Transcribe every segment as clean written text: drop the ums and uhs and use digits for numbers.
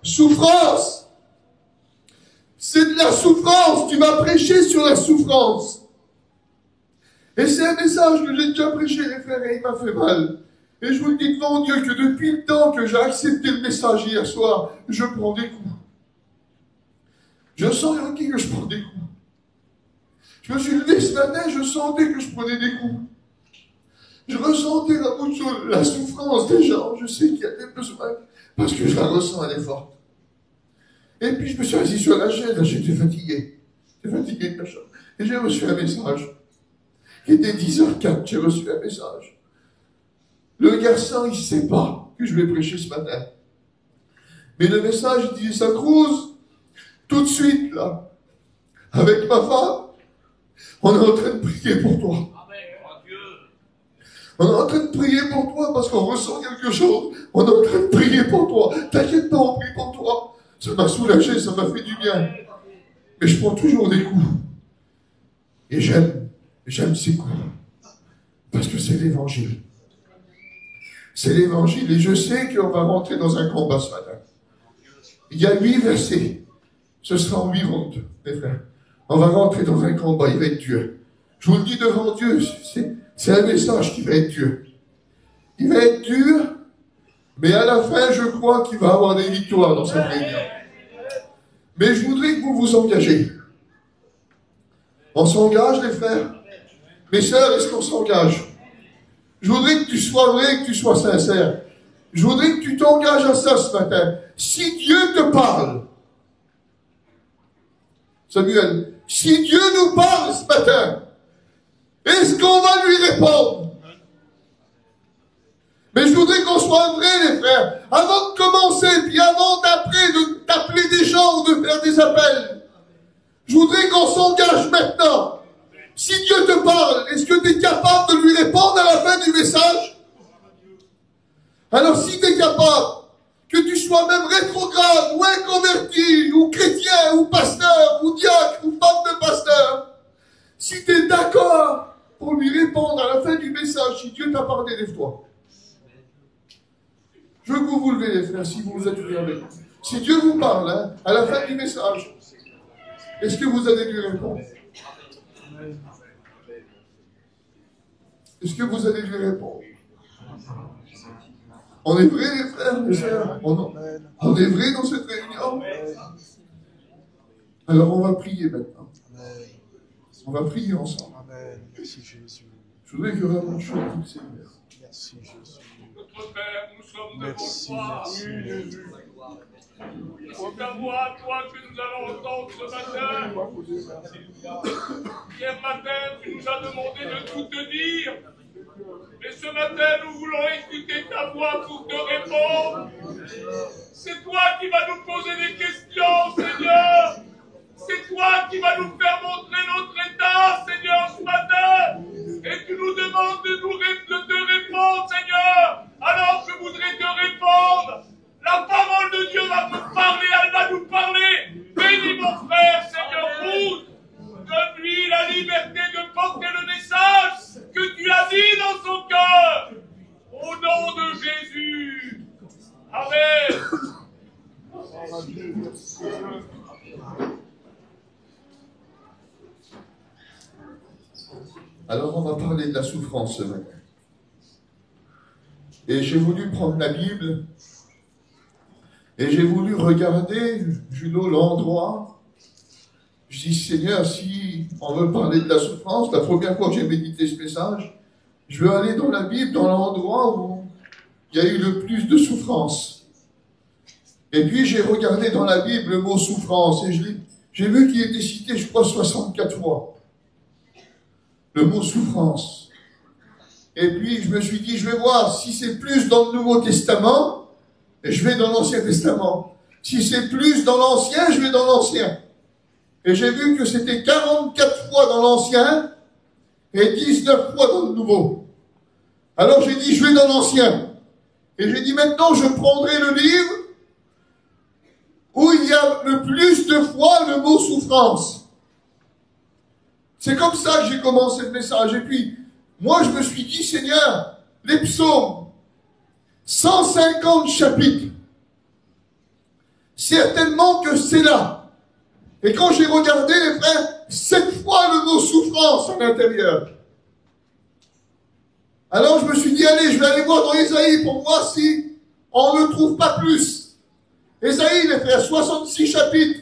Souffrance. C'est de la souffrance. Tu m'as prêché sur la souffrance. Et c'est un message que j'ai déjà prêché, les frères, et il m'a fait mal. Et je vous le dis devant Dieu que depuis le temps que j'ai accepté le message hier soir, je prends des coups. Je sens que je prends des coups. Je me suis levé ce matin, je sentais que je prenais des coups. Je ressentais la souffrance des gens. Je sais qu'il y a des besoins, parce que je la ressens, elle est forte. Et puis je me suis assis sur la chaise, j'étais fatigué. J'étais fatigué de la chose. Et j'ai reçu un message. Il était 10h04, j'ai reçu un message. Le garçon, il ne sait pas que je vais prêcher ce matin. Mais le message, il dit, ça Cruz, tout de suite, là, avec ma femme, on est en train de prier pour toi. On est en train de prier pour toi parce qu'on ressent quelque chose. On est en train de prier pour toi. T'inquiète pas, on prie pour toi. Ça m'a soulagé, ça m'a fait du bien. Mais je prends toujours des coups. Et j'aime ces coups. Parce que c'est l'évangile. C'est l'évangile. Et je sais qu'on va rentrer dans un combat ce matin. Il y a 8 versets. Ce sera en 8 rondes, mes frères. On va rentrer dans un combat, il va être dur. Je vous le dis devant Dieu, c'est un message qui va être dur. Il va être dur, mais à la fin, je crois qu'il va avoir des victoires dans cette réunion. Mais je voudrais que vous vous engagez. On s'engage, les frères? Mes sœurs, est-ce qu'on s'engage? Je voudrais que tu sois vrai, que tu sois sincère. Je voudrais que tu t'engages à ça ce matin. Si Dieu te parle, Samuel, si Dieu nous parle ce matin, est-ce qu'on va lui répondre? Mais je voudrais qu'on soit vrais, les frères. Avant de commencer, puis avant d'appeler des gens ou de faire des appels, je voudrais qu'on s'engage maintenant. Si Dieu te parle, est-ce que tu es capable de lui répondre à la fin du message? Alors si tu es capable, que tu sois même rétrograde, ou inconverti, ou chrétien, ou pasteur, ou diacre, ou femme de pasteur, si tu es d'accord pour lui répondre à la fin du message, si Dieu t'a parlé, lève-toi. Je veux que vous vous levez, les frères, si vous êtes avec. Si Dieu vous parle, hein, à la fin du message, est-ce que vous allez lui répondre? Est-ce que vous allez lui répondre? On est vrai, les frères, les sœurs? On est vrai dans cette réunion? Alors on va prier maintenant. On va prier ensemble. Merci Jésus. Je voudrais que vraiment je sois tout le Seigneur. Merci Jésus. Notre Père, nous sommes Merci, devant toi. merci Jésus. C'est ta voix, toi, que nous allons entendre ce matin. Hier matin, tu nous as demandé de tout te dire. Mais ce matin, nous voulons écouter ta voix pour te répondre. C'est toi qui vas nous poser des questions, Seigneur. C'est toi qui vas nous faire montrer notre état, Seigneur, ce matin. Et tu nous demandes de te répondre, Seigneur. Alors je voudrais te répondre. La parole de Dieu va te parler, elle va nous parler. Bénis mon frère, Seigneur, Ruth. Donne-lui la liberté de porter le message que tu as dit dans son cœur. Au nom de Jésus. Amen. Alors on va parler de la souffrance ce matin. Et j'ai voulu prendre la Bible et j'ai voulu regarder, Juno, l'endroit. Je dis, Seigneur, si on veut parler de la souffrance, la première fois que j'ai médité ce message, je veux aller dans la Bible, dans l'endroit où il y a eu le plus de souffrance. Et puis j'ai regardé dans la Bible le mot souffrance et j'ai vu qu'il était cité, je crois, 64 fois. Le mot souffrance. Et puis je me suis dit, je vais voir si c'est plus dans le Nouveau Testament, et je vais dans l'Ancien Testament. Si c'est plus dans l'Ancien, je vais dans l'Ancien. Et j'ai vu que c'était 44 fois dans l'Ancien et 19 fois dans le Nouveau. Alors j'ai dit, je vais dans l'Ancien. Et j'ai dit, maintenant je prendrai le livre où il y a le plus de fois le mot souffrance. C'est comme ça que j'ai commencé le message. Et puis, moi je me suis dit, Seigneur, les psaumes, 150 chapitres. Certainement que c'est là. Et quand j'ai regardé, les frères, 7 fois le mot souffrance à l'intérieur. Alors je me suis dit, allez, je vais aller voir dans Ésaïe pour voir si on ne trouve pas plus. Ésaïe, les frères, 66 chapitres.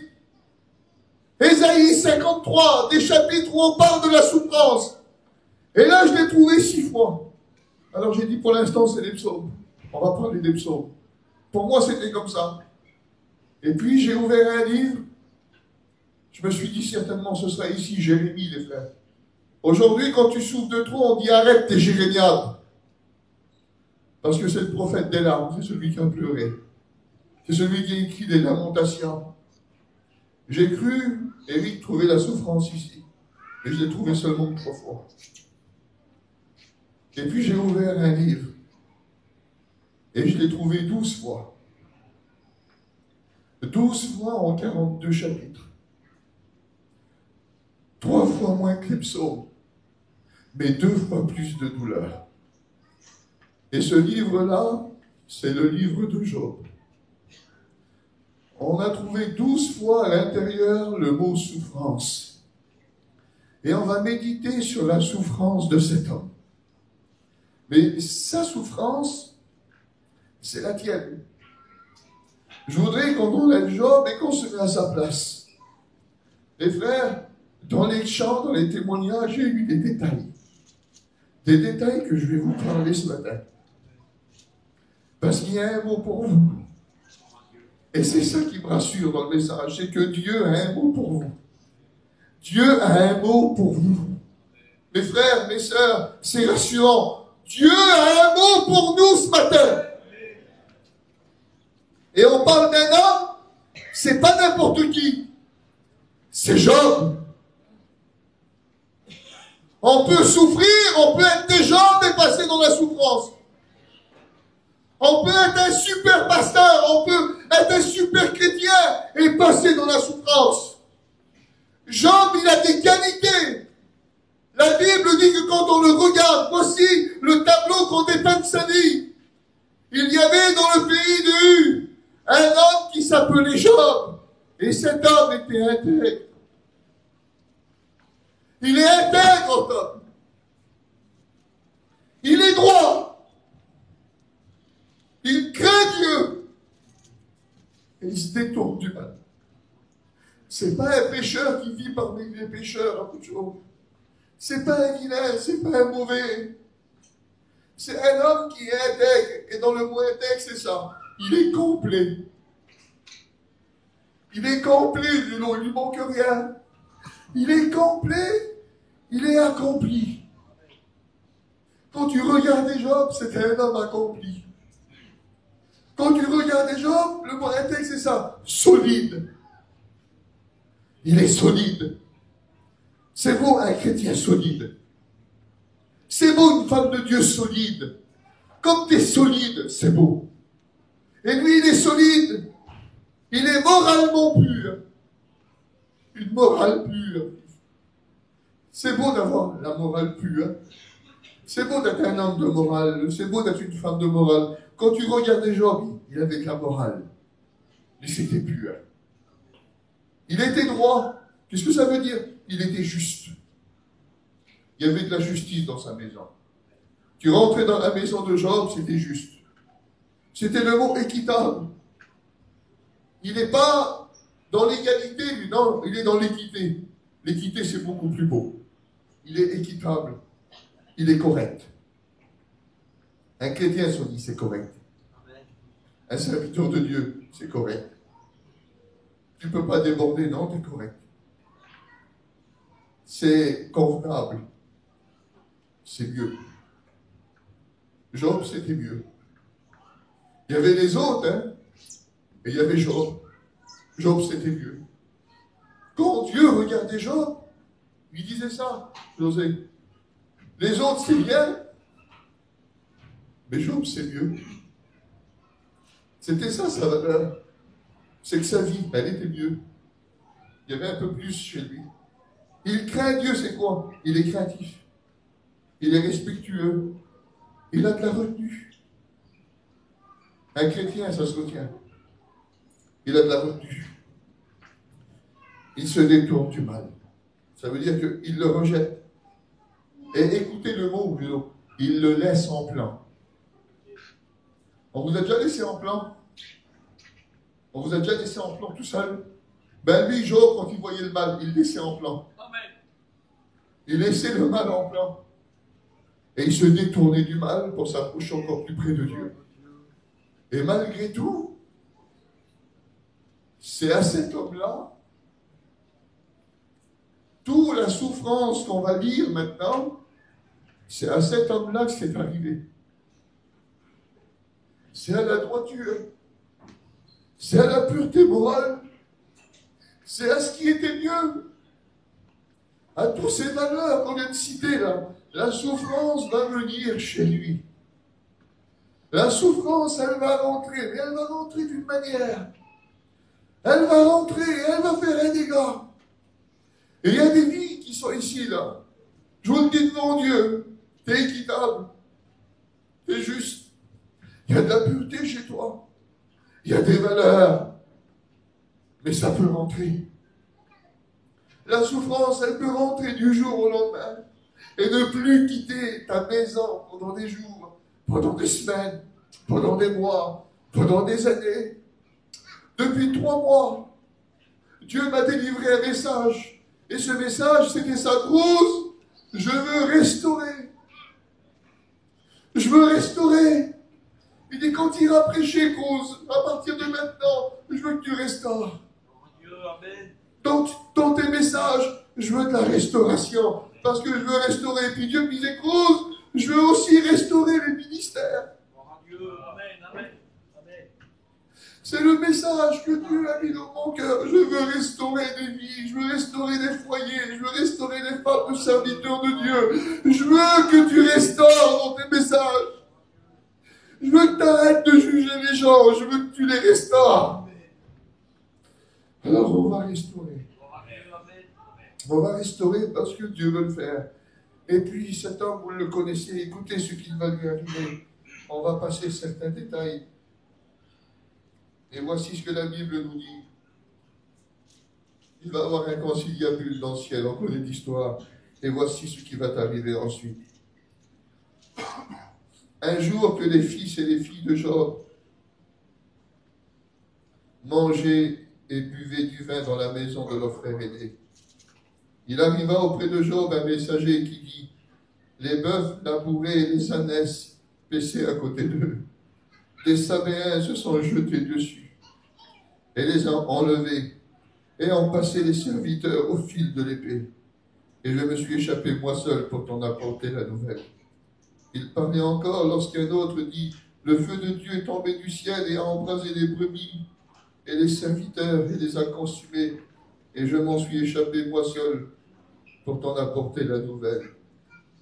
Ésaïe 53, des chapitres où on parle de la souffrance. Et là, je l'ai trouvé 6 fois. Alors j'ai dit, pour l'instant, c'est les psaumes. On va parler des psaumes. Pour moi, c'était comme ça. Et puis, j'ai ouvert un livre. Je me suis dit, certainement, ce sera ici, Jérémie, les frères. Aujourd'hui, quand tu souffres de trop, on dit, arrête tes jérémiades. Parce que c'est le prophète des larmes, c'est celui qui a pleuré. C'est celui qui a écrit des lamentations. J'ai cru, Éric, trouver la souffrance ici. Et je l'ai trouvé seulement 3 fois. Et puis, j'ai ouvert un livre. Et je l'ai trouvé 12 fois. 12 fois en 42 chapitres. 3 fois moins que les psaumes, mais 2 fois plus de douleur. Et ce livre-là, c'est le livre de Job. On a trouvé 12 fois à l'intérieur le mot souffrance. Et on va méditer sur la souffrance de cet homme. Mais sa souffrance, c'est la tienne. Je voudrais qu'on enlève Job et qu'on se mette à sa place. Les frères, dans les chants, dans les témoignages, j'ai eu des détails. Des détails que je vais vous parler ce matin. Parce qu'il y a un mot pour vous. Et c'est ça qui me rassure dans le message, c'est que Dieu a un mot pour vous. Dieu a un mot pour vous. Mes frères, mes sœurs, c'est rassurant. Dieu a un mot pour nous ce matin. Et on parle d'un homme, c'est pas n'importe qui. C'est Job. On peut souffrir, on peut être des gens et passer dans la souffrance. On peut être un super pasteur, on peut être un super chrétien et passer dans la souffrance. Job, il a des qualités. La Bible dit que quand on le regarde, voici le tableau qu'on dépeint de sa vie. Il y avait dans le pays de Hu un homme qui s'appelait Job. Et cet homme était intègre. Il est intègre, cet homme. Il est droit. Il craint Dieu. Et il se détourne du mal. C'est pas un pécheur qui vit parmi les pécheurs à bout de choses. C'est pas un vilain, c'est pas un mauvais. C'est un homme qui est intègre. Et dans le mot intègre, c'est ça. Il est complet. Il est complet, il ne lui manque rien. Il est complet, il est accompli. Quand tu regardais Job, c'était un homme accompli. Quand tu regardais Job, le mot intègre, c'est ça, solide. Il est solide. C'est beau un chrétien solide. C'est beau une femme de Dieu solide. Comme tu es solide, c'est beau. Et lui, il est solide. Il est moralement pur. Une morale pure. C'est beau d'avoir la morale pure. C'est beau d'être un homme de morale. C'est beau d'être une femme de morale. Quand tu regardais Job, il avait de la morale. Mais c'était pur. Il était droit. Qu'est-ce que ça veut dire? Il était juste. Il y avait de la justice dans sa maison. Tu rentrais dans la maison de Job, c'était juste. C'était le mot équitable. Il n'est pas dans l'égalité, lui, non, il est dans l'équité. L'équité, c'est beaucoup plus beau. Il est équitable. Il est correct. Un chrétien, se dit, c'est correct. Un serviteur de Dieu, c'est correct. Tu ne peux pas déborder, non, tu es correct. C'est convenable. C'est mieux. Job, c'était mieux. Il y avait les autres, hein, et il y avait Job. Job, c'était mieux. Quand Dieu regardait Job, il disait ça, José. Les autres, c'est bien, mais Job, c'est mieux. C'était ça, sa valeur. C'est que sa vie, elle était mieux. Il y avait un peu plus chez lui. Il craint Dieu, c'est quoi? Il est craintif. Il est respectueux. Il a de la retenue. Un chrétien, ça se retient. il a de la vertu. Il se détourne du mal. Ça veut dire qu'il le rejette. Et écoutez le mot, Bruno, il le laisse en plan. On vous a déjà laissé en plan? On vous a déjà laissé en plan tout seul? Ben lui, Job, quand il voyait le mal, il laissait en plan. Il laissait le mal en plan. Et il se détournait du mal pour s'approcher encore plus près de Dieu. Et malgré tout, c'est à cet homme-là, toute la souffrance qu'on va lire maintenant, c'est à cet homme-là que c'est arrivé. C'est à la droiture. C'est à la pureté morale. C'est à ce qui était mieux. À tous ces valeurs qu'on vient de citer là. La souffrance va venir chez lui. La souffrance, elle va rentrer. Mais elle va rentrer d'une manière. Elle va rentrer et elle va faire un dégât. Et il y a des vies qui sont ici là. Je vous le dis devant Dieu. T'es équitable. T'es juste. Il y a de la pureté chez toi. Il y a des valeurs. Mais ça peut rentrer. La souffrance, elle peut rentrer du jour au lendemain. Et ne plus quitter ta maison pendant des jours, pendant des semaines, pendant des mois, pendant des années. Depuis 3 mois, Dieu m'a délivré un message. Et ce message, c'était ça. Cruz, je veux restaurer. Je veux restaurer. Il dit, quand il ira prêcher, Cruz, à partir de maintenant, je veux que tu restaures. Dans tes messages, je veux de la restauration. Parce que je veux restaurer. Puis Dieu me disait, Cruz, je veux aussi restaurer les ministères. C'est le message que Dieu a mis dans mon cœur. Je veux restaurer des vies, je veux restaurer des foyers, je veux restaurer des femmes de serviteurs de Dieu. Je veux que tu restaures dans tes messages. Je veux que tu arrêtes de juger les gens, je veux que tu les restaures. Alors on va restaurer. On va restaurer parce que Dieu veut le faire. Et puis cet homme, vous le connaissez, écoutez ce qu'il va lui arriver. On va passer certains détails. Et voici ce que la Bible nous dit. Il va y avoir un conciliabule dans le ciel, on connaît l'histoire. Et voici ce qui va t'arriver ensuite. Un jour que les fils et les filles de Job mangeaient et buvaient du vin dans la maison de leur frère aîné, il arriva auprès de Job un messager qui dit, les bœufs labourés et les ânesses paissaient à côté d'eux. Les Sabéens se sont jetés dessus et les ont enlevés et ont passé les serviteurs au fil de l'épée. Et je me suis échappé moi seul pour t'en apporter la nouvelle. Il parlait encore lorsqu'un autre dit, le feu de Dieu est tombé du ciel et a embrasé les brebis et les serviteurs et les a consumés. Et je m'en suis échappé moi seul pour t'en apporter la nouvelle.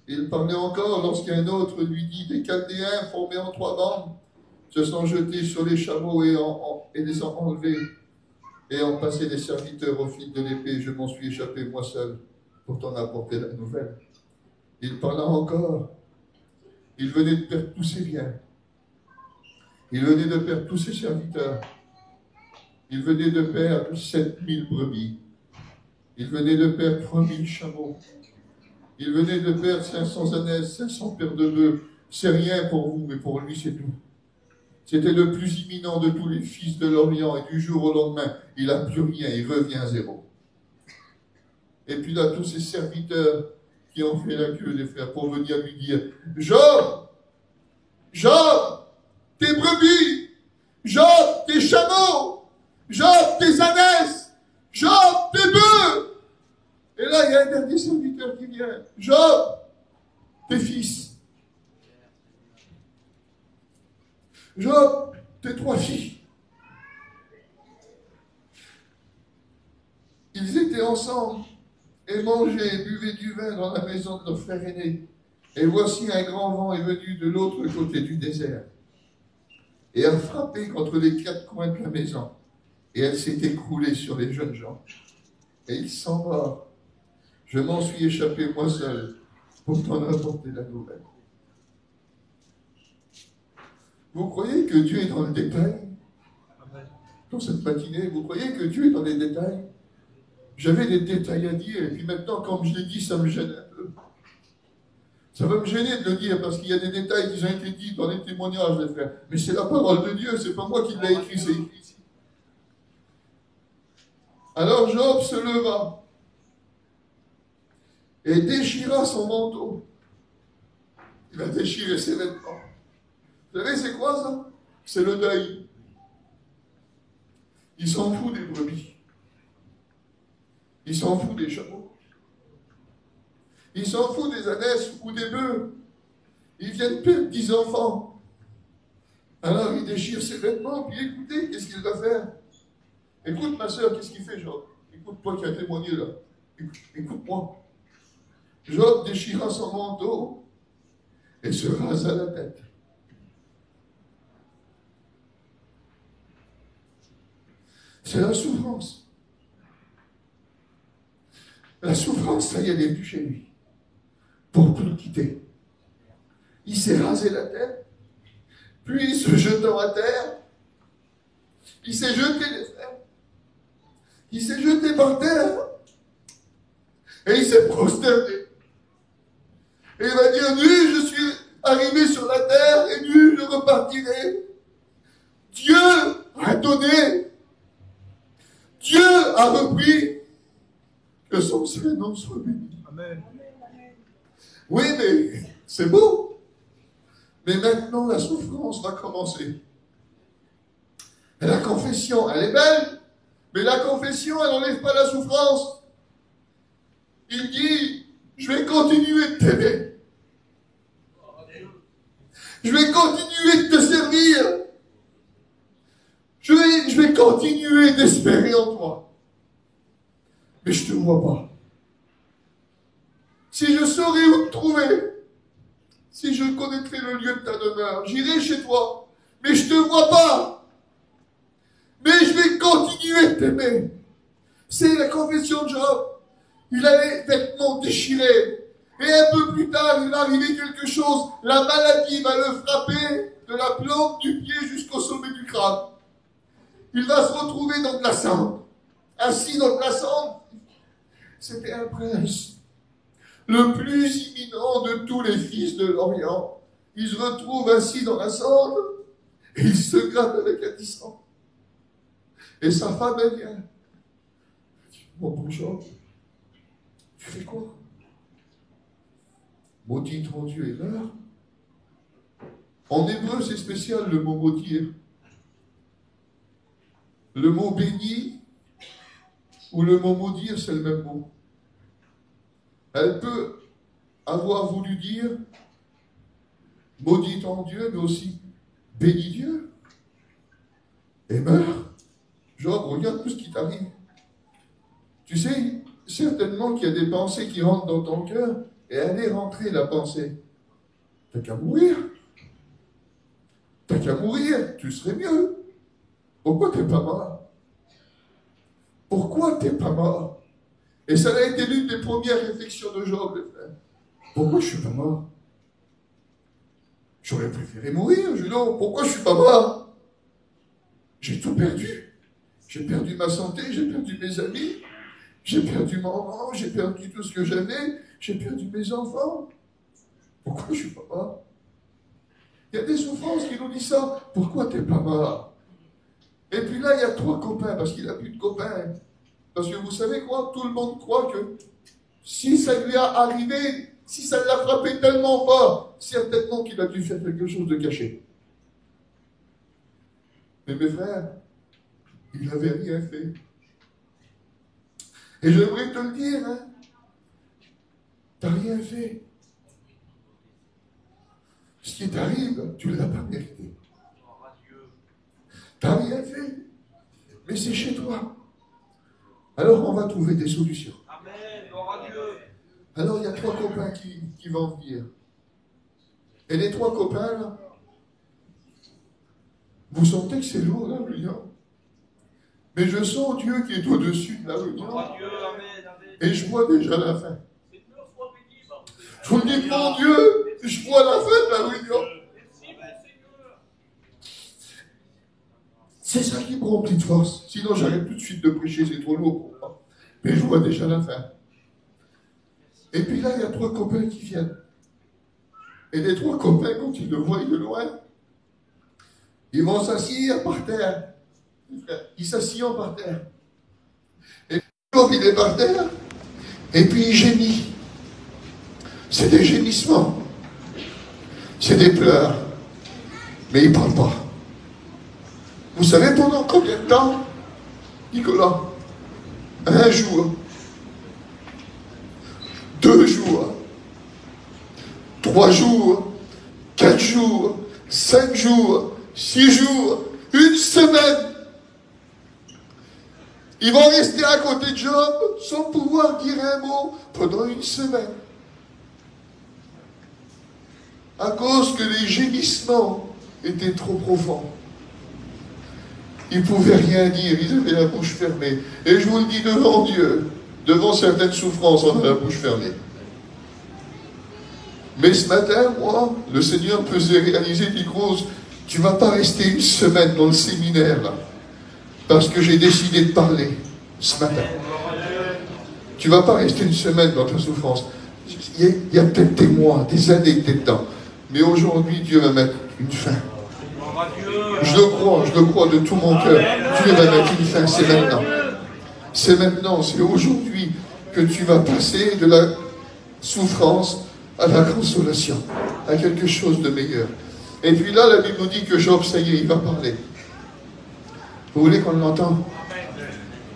Il parlait encore lorsqu'un autre lui dit, des Chaldéens formés en 3 bandes se sont jetés sur les chameaux et les ont enlevés et ont passé les serviteurs au fil de l'épée. Je m'en suis échappé moi seul pour t'en apporter la nouvelle. Il parla encore. Il venait de perdre tous ses biens. Il venait de perdre tous ses serviteurs. Il venait de perdre 7000 brebis. Il venait de perdre 3000 chameaux. Il venait de perdre 500 ânesses, 500 paires de bœufs. C'est rien pour vous, mais pour lui, c'est tout. C'était le plus imminent de tous les fils de l'Orient, et du jour au lendemain, il n'a plus rien, il revient à zéro. Et puis là, tous ces serviteurs qui ont fait la queue, les frères, pour venir lui dire, Job, Job, tes brebis, Job, tes chameaux, Job, tes ânesses, Job, tes bœufs. Et là, il y a un dernier serviteur qui vient, Job, tes fils. Job, tes 3 filles. Ils étaient ensemble et mangeaient et buvaient du vin dans la maison de leur frère aîné. Et voici un grand vent est venu de l'autre côté du désert et a frappé contre les 4 coins de la maison. Et elle s'est écroulée sur les jeunes gens. Et ils sont morts. Je m'en suis échappé moi seul pour t'en apporter la nouvelle. Vous croyez que Dieu est dans le détail? dans cette matinée. Vous croyez que Dieu est dans les détails? J'avais des détails à dire, et puis maintenant, comme je l'ai dit, ça me gêne un peu. Ça va me gêner de le dire, parce qu'il y a des détails qui ont été dits dans les témoignages, les frères. Mais c'est la parole de Dieu, c'est pas moi qui l'ai écrit, c'est écrit ici. Alors Job se leva et déchira son manteau. Il a déchiré ses vêtements. Vous savez, c'est quoi ça? C'est le deuil. Il s'en fout des brebis. Il s'en fout des chameaux. Il s'en fout des ânesses ou des bœufs. Ils viennent perdre 10 enfants. Alors il déchire ses vêtements, puis écoutez, qu'est-ce qu'il va faire? Écoute ma soeur, qu'est-ce qu'il fait, Job? Écoute-toi qui a témoigné là. Écoute-moi. Job déchira son manteau et se rasa la tête. C'est la souffrance. La souffrance, ça y est, elle est venue chez lui. Pour tout quitter. Il s'est rasé la tête, puis se jetant à terre, il s'est jeté les frères. Il s'est jeté par terre et il s'est prosterné. Et il va dire, nu, je suis arrivé sur la terre et nu, je repartirai. Dieu a donné. Dieu a repris. Que son Saint-Nom soit béni. Amen. Oui, mais c'est beau. Mais maintenant, la souffrance va commencer. Et la confession, elle est belle. Mais la confession, elle n'enlève pas la souffrance. Il dit, je vais continuer de t'aimer. Je vais continuer de te servir. Je vais continuer d'espérer en toi. Mais je ne te vois pas. Si je saurais où te trouver, si je connaîtrais le lieu de ta demeure, j'irai chez toi. Mais je ne te vois pas. Mais je vais continuer de t'aimer. C'est la confession de Job. Il a les vêtements déchirés. Et un peu plus tard, il va arriver quelque chose. La maladie va le frapper de la plante du pied jusqu'au sommet du crâne. Il va se retrouver dans de la cendre. Assis dans de la cendre. C'était un prince. Le plus imminent de tous les fils de l'Orient. Il se retrouve assis dans la cendre. Et il se gratte avec un tisserand. Et sa femme, elle vient. Elle dit, mon bon Job, tu fais quoi? Maudit ton Dieu et meurt. En hébreu, c'est spécial le mot maudire. Le mot béni ou le mot maudire, c'est le même mot. Elle peut avoir voulu dire maudit ton Dieu, mais aussi bénis Dieu et meurt. Job, regarde tout ce qui t'arrive. Tu sais, certainement qu'il y a des pensées qui rentrent dans ton cœur et elle est rentrée, la pensée. T'as qu'à mourir. T'as qu'à mourir, tu serais mieux. Pourquoi t'es pas mort? Pourquoi t'es pas mort? Et ça a été l'une des premières réflexions de Job, les frères. Pourquoi je suis pas mort? J'aurais préféré mourir, Juno. Pourquoi je suis pas mort? J'ai tout perdu. J'ai perdu ma santé, j'ai perdu mes amis, j'ai perdu mon rang, j'ai perdu tout ce que j'avais, j'ai perdu mes enfants. Pourquoi je suis pas mort? Il y a des souffrances qui nous disent ça. Pourquoi t'es pas mort? Et puis là, il y a 3 copains, parce qu'il n'a plus de copains. Parce que vous savez quoi? Tout le monde croit que si ça lui a arrivé, si ça l'a frappé tellement fort, certainement qu'il a dû faire quelque chose de caché. Mais mes frères, il n'avait rien fait. Et j'aimerais te le dire, hein, t'as rien fait. Ce qui t'arrive, tu ne l'as pas mérité. T'as rien fait. Mais c'est chez toi. Alors on va trouver des solutions. Amen, gloire à Dieu. Alors il y a 3 copains qui vont venir. Et les 3 copains, là, vous sentez que c'est lourd la réunion. Mais je sens Dieu qui est au-dessus de la réunion. Et je vois déjà la fin. Je vous dis, mon Dieu, je vois la fin de la réunion. C'est ça qui me remplit de force. Sinon, j'arrête tout de suite de prêcher, c'est trop lourd pour moi. Mais je vois déjà la fin. Et puis là, il y a 3 copains qui viennent. Et les 3 copains, quand ils le voient de loin, ils vont s'asseoir par terre. Ils s'assient par terre. Et Job, il est par terre. Et puis il gémit. C'est des gémissements. C'est des pleurs. Mais il ne parle pas. Vous savez pendant combien de temps, Nicolas? 1 jour. 2 jours. 3 jours. 4 jours. 5 jours. 6 jours. 1 semaine. Ils vont rester à côté de Job sans pouvoir dire un mot pendant 1 semaine. À cause que les gémissements étaient trop profonds. Ils ne pouvaient rien dire, ils avaient la bouche fermée. Et je vous le dis devant Dieu, devant certaines souffrances, on a la bouche fermée. Mais ce matin, moi, le Seigneur me faisait réaliser des choses. Tu ne vas pas rester 1 semaine dans le séminaire, là. Parce que j'ai décidé de parler ce matin. Tu ne vas pas rester 1 semaine dans ta souffrance. Il y a peut-être des mois, des années que tu es dedans. Mais aujourd'hui, Dieu va mettre une fin. Je le crois de tout mon cœur. Dieu va mettre une fin, c'est maintenant. C'est maintenant, c'est aujourd'hui que tu vas passer de la souffrance à la consolation, à quelque chose de meilleur. Et puis là, la Bible nous dit que Job, ça y est, il va parler. Vous voulez qu'on l'entende?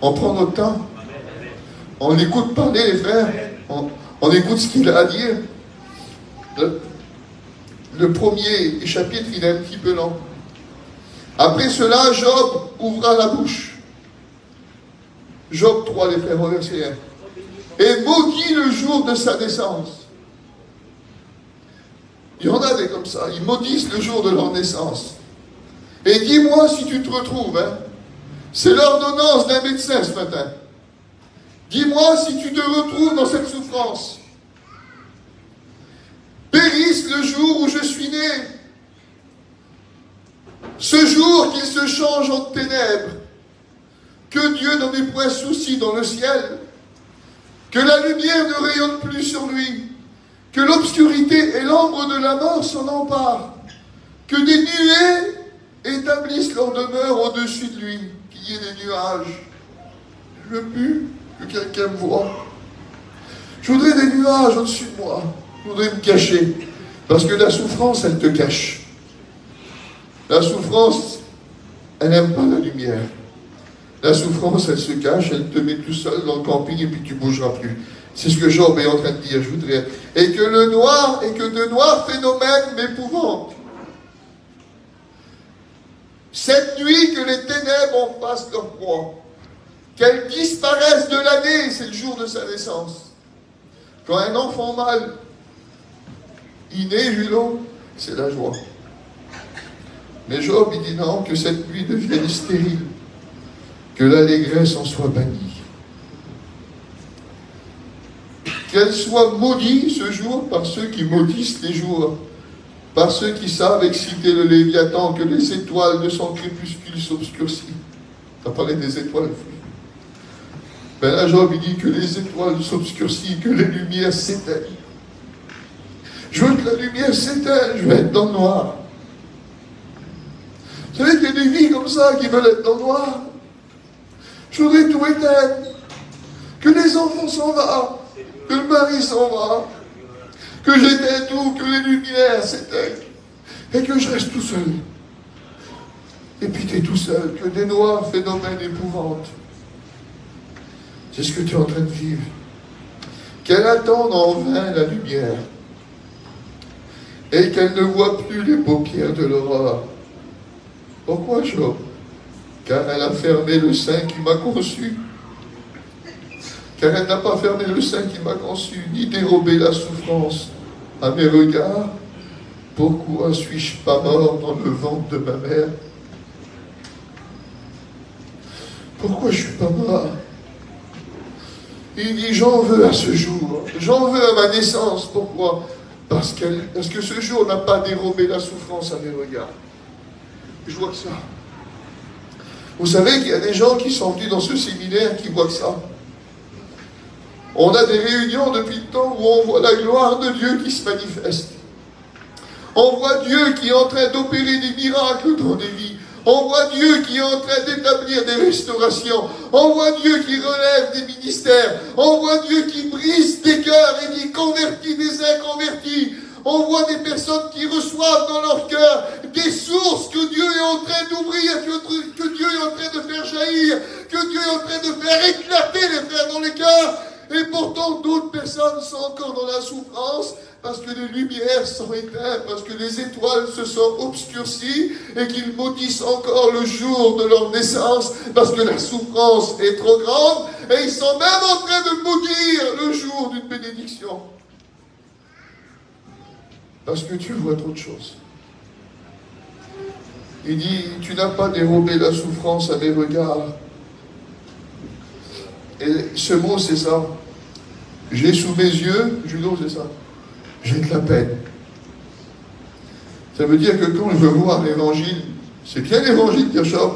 On prend notre temps. On l'écoute parler, les frères. On écoute ce qu'il a à dire. Le premier chapitre, il est un petit peu lent. Après cela, Job ouvra la bouche. Job 3, les frères, au verset 1. Et maudit le jour de sa naissance. Il y en a des comme ça. Ils maudissent le jour de leur naissance. Et dis-moi si tu te retrouves, hein. C'est l'ordonnance d'un médecin ce matin. Dis-moi si tu te retrouves dans cette souffrance. Périsse le jour où je suis né. Ce jour qu'il se change en ténèbres. Que Dieu n'en ait point souci dans le ciel. Que la lumière ne rayonne plus sur lui. Que l'obscurité et l'ombre de la mort s'en emparent. Que des nuées établissent leur demeure au-dessus de lui. Qu'il y ait des nuages. Je veux plus que quelqu'un me voie. Je voudrais des nuages au-dessus de moi. Je voudrais me cacher. Parce que la souffrance, elle te cache. La souffrance, elle n'aime pas la lumière. La souffrance, elle se cache, elle te met tout seul dans le camping et puis tu ne bougeras plus. C'est ce que Job est en train de dire, je voudrais. Et que de noirs phénomènes m'épouvantent. Cette nuit, que les ténèbres en fassent leur proie. Qu'elles disparaissent de l'année, c'est le jour de sa naissance. Quand un enfant mâle, il naît, Julot, c'est la joie. Mais Job, il dit non, que cette nuit devienne stérile. Que l'allégresse en soit bannie. Qu'elle soit maudite ce jour par ceux qui maudissent les jours, par ceux qui savent exciter le Léviathan, que les étoiles de son crépuscule s'obscurcissent. Tu as parlé des étoiles. Ben là, Job, il dit que les étoiles s'obscurcissent, que les lumières s'éteignent. Je veux que la lumière s'éteigne, je veux être dans le noir. Vous savez qu'il y a des vies comme ça qui veulent être dans le noir. Je voudrais tout éteindre. Que les enfants s'en vont. Que le mari s'en va. Que j'éteins tout. Que les lumières s'éteignent. Et que je reste tout seul. Et puis tu es tout seul. Que des noirs phénomènes épouvantent. C'est ce que tu es en train de vivre. Qu'elle attende en vain la lumière. Et qu'elle ne voit plus les paupières de l'aurore. Pourquoi, Job? Car elle a fermé le sein qui m'a conçu. Car elle n'a pas fermé le sein qui m'a conçu, ni dérobé la souffrance à mes regards. Pourquoi suis-je pas mort dans le ventre de ma mère? Pourquoi je ne suis pas mort? Il dit, j'en veux à ce jour. J'en veux à ma naissance. Pourquoi? Parce que ce jour n'a pas dérobé la souffrance à mes regards. Je vois que ça. Vous savez qu'il y a des gens qui sont venus dans ce séminaire qui voient ça. On a des réunions depuis le temps où on voit la gloire de Dieu qui se manifeste. On voit Dieu qui est en train d'opérer des miracles dans des vies. On voit Dieu qui est en train d'établir des restaurations. On voit Dieu qui relève des ministères. On voit Dieu qui brise des cœurs et qui convertit des inconvertis. On voit des personnes qui reçoivent dans leur cœur des sources que Dieu est en train d'ouvrir, que Dieu est en train de faire jaillir, que Dieu est en train de faire éclater les frères dans les cœurs. Et pourtant, d'autres personnes sont encore dans la souffrance parce que les lumières sont éteintes, parce que les étoiles se sont obscurcies et qu'ils maudissent encore le jour de leur naissance parce que la souffrance est trop grande et ils sont même en train de maudire le jour d'une bénédiction. Parce que tu vois trop de choses. Il dit, tu n'as pas dérobé la souffrance à mes regards. Et ce mot, c'est ça. J'ai sous mes yeux, Juno, c'est ça. J'ai de la peine. Ça veut dire que quand je veux voir l'évangile, c'est bien l'évangile, Gershom.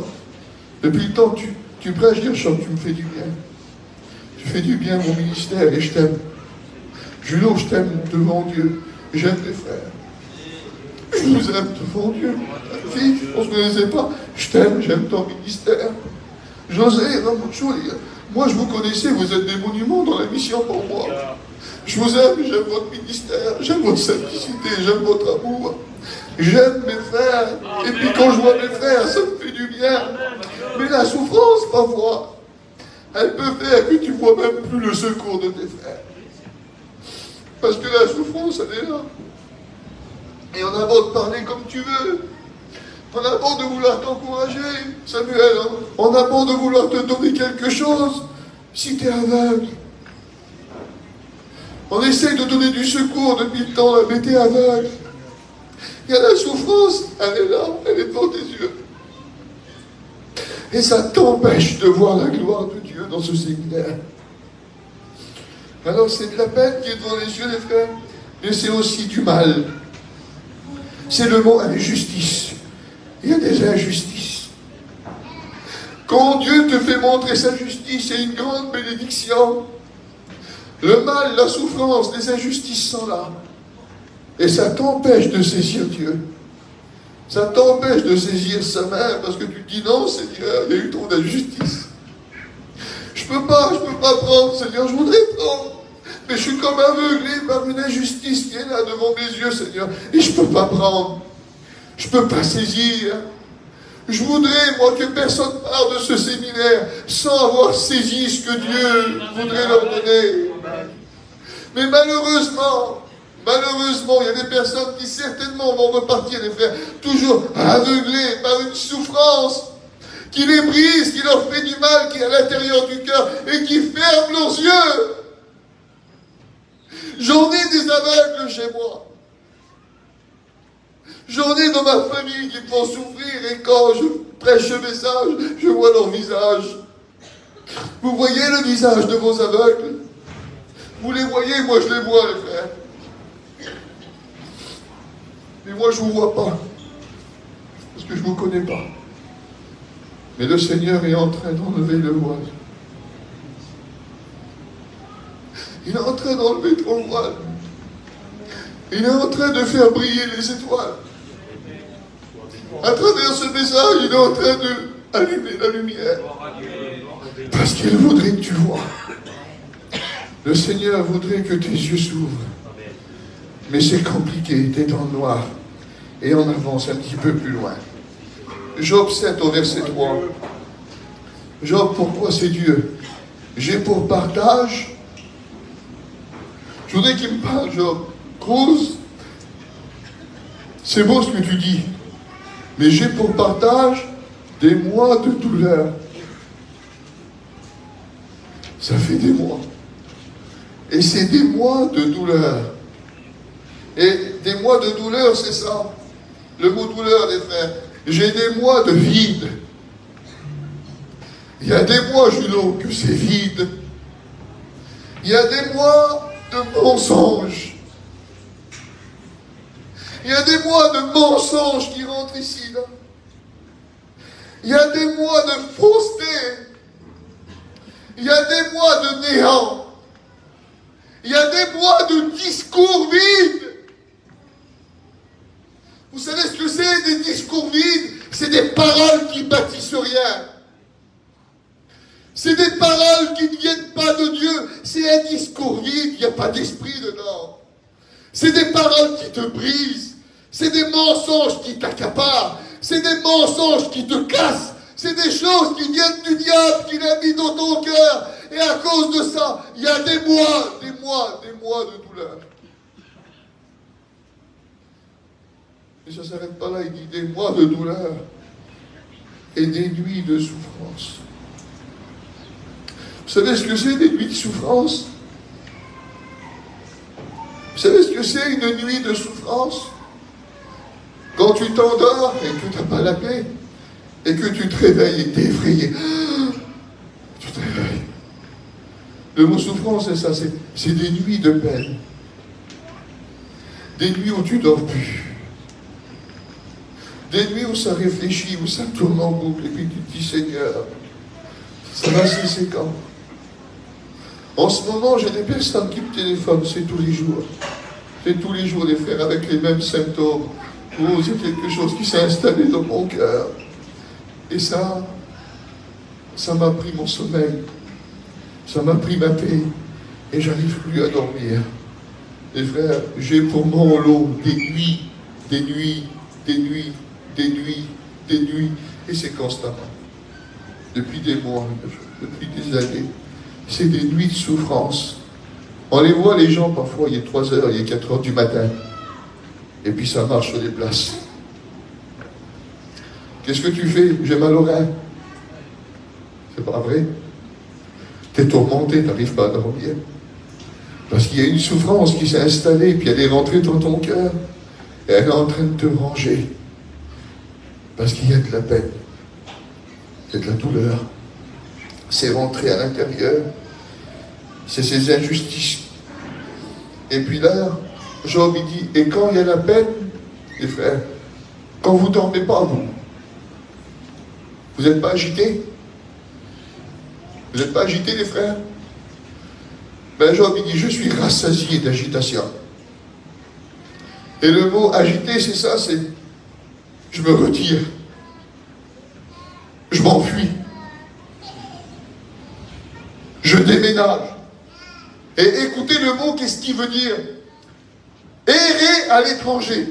Depuis le temps que tu prêches, Gershom, tu me fais du bien. Tu fais du bien à mon ministère et je t'aime. Juno, je t'aime devant Dieu. J'aime tes frères. Je vous aime devant Dieu. Fille, je pense que vous ne les aimez pas. Je t'aime, j'aime ton ministère. José, moi je vous connaissais, vous êtes des monuments dans la mission pour moi. Je vous aime, j'aime votre ministère, j'aime votre simplicité, j'aime votre amour. J'aime mes frères. Et puis quand je vois mes frères, ça me fait du bien. Mais la souffrance, parfois, elle peut faire que tu ne vois même plus le secours de tes frères. Parce que la souffrance, elle est là. Et on a beau te parler comme tu veux. On a beau de vouloir t'encourager, Samuel. Hein? On a beau de vouloir te donner quelque chose. Si tu es aveugle. On essaye de donner du secours depuis le temps, mais tu es aveugle. Il y a la souffrance, elle est là, elle est devant tes yeux. Et ça t'empêche de voir la gloire de Dieu dans ce séminaire. Alors c'est de la peine qui est devant les yeux des frères, mais c'est aussi du mal. C'est le mot injustice. Il y a des injustices. Quand Dieu te fait montrer sa justice, c'est une grande bénédiction. Le mal, la souffrance, les injustices sont là. Et ça t'empêche de saisir Dieu. Ça t'empêche de saisir sa main parce que tu te dis non, Seigneur, il y a eu trop d'injustice. Je peux pas prendre, Seigneur, je voudrais prendre. Mais je suis comme aveuglé par une injustice qui est là devant mes yeux, Seigneur. Et je peux pas prendre. Je peux pas saisir. Je voudrais, moi, que personne parte de ce séminaire sans avoir saisi ce que Dieu voudrait leur donner. Mais malheureusement, il y a des personnes qui certainement vont repartir, les frères, toujours aveuglés par une souffrance qui les brise, qui leur fait du mal, qui est à l'intérieur du cœur et qui ferme leurs yeux. J'en ai des aveugles chez moi. J'en ai dans ma famille qui font souffrir et quand je prêche ce message, je vois leur visage. Vous voyez le visage de vos aveugles? Vous les voyez, moi je les vois, les frères. Mais moi je ne vous vois pas. Parce que je ne vous connais pas. Mais le Seigneur est en train d'enlever le voile. Il est en train d'enlever ton voile. Il est en train de faire briller les étoiles. À travers ce message, il est en train d'allumer la lumière. Parce qu'il voudrait que tu vois. Le Seigneur voudrait que tes yeux s'ouvrent. Mais c'est compliqué, tu es dans le noir. Et on avance un petit peu plus loin. Job 7 au verset 3. Job, pourquoi c'est Dieu? J'ai pour partage. Je voudrais qu'il me parle, Job. Cruz, c'est beau ce que tu dis. Mais j'ai pour partage des mois de douleur. Ça fait des mois. Et c'est des mois de douleur. Et des mois de douleur, c'est ça. Le mot douleur, les frères. J'ai des mois de vide. Il y a des mois, Julot, que c'est vide. Il y a des mois de mensonges. Il y a des mois de mensonges qui rentrent ici, là. Il y a des mois de fausseté. Il y a des mois de néant. Il y a des mois de discours vides. Vous savez ce que c'est des discours vides? C'est des paroles qui bâtissent rien. C'est des paroles qui ne viennent pas de Dieu. C'est un discours vide, il n'y a pas d'esprit dedans. C'est des paroles qui te brisent. C'est des mensonges qui t'accaparent. C'est des mensonges qui te cassent. C'est des choses qui viennent du diable, qui l'a mis dans ton cœur. Et à cause de ça, il y a des mois de douleur. Et ça ne s'arrête pas là, il dit des mois de douleur et des nuits de souffrance. Vous savez ce que c'est des nuits de souffrance? Vous savez ce que c'est une nuit de souffrance? Quand tu t'endors et que tu n'as pas la paix, et que tu te réveilles et tu es effrayé. Tu te réveilles. Le mot souffrance, c'est ça, c'est des nuits de peine. Des nuits où tu ne dors plus. Des nuits où ça réfléchit, où ça tourne en boucle, et puis tu te dis, Seigneur, ça va cesser quand? En ce moment, j'ai des personnes qui me téléphonent, c'est tous les jours. C'est tous les jours, les frères, avec les mêmes symptômes. Oh, c'est quelque chose qui s'est installé dans mon cœur. Et ça m'a pris mon sommeil. Ça m'a pris ma paix. Et j'arrive plus à dormir. Les frères, j'ai pour mon lot des nuits, des nuits, des nuits, des nuits, des nuits. Et c'est constamment. Depuis des mois, depuis des années. C'est des nuits de souffrance. On les voit, les gens, parfois, il est 3 heures, il est 4 heures du matin. Et puis ça marche sur les places. Qu'est-ce que tu fais? J'ai mal au rein. C'est pas vrai. Tu es tourmenté, tu n'arrives pas à dormir. Parce qu'il y a une souffrance qui s'est installée, puis elle est rentrée dans ton cœur. Et elle est en train de te ranger. Parce qu'il y a de la peine. Il y a de la douleur. C'est rentré à l'intérieur. C'est ces injustices. Et puis là, Job il dit, et quand il y a la peine, les frères, quand vous ne dormez pas, vous n'êtes pas agités? Vous n'êtes pas agités, les frères? Ben Job il dit, je suis rassasié d'agitation. Et le mot agité, c'est ça, c'est je me retire. Je m'enfuis. Je déménage. Et écoutez le mot, qu'est-ce qu'il veut dire? Errer à l'étranger.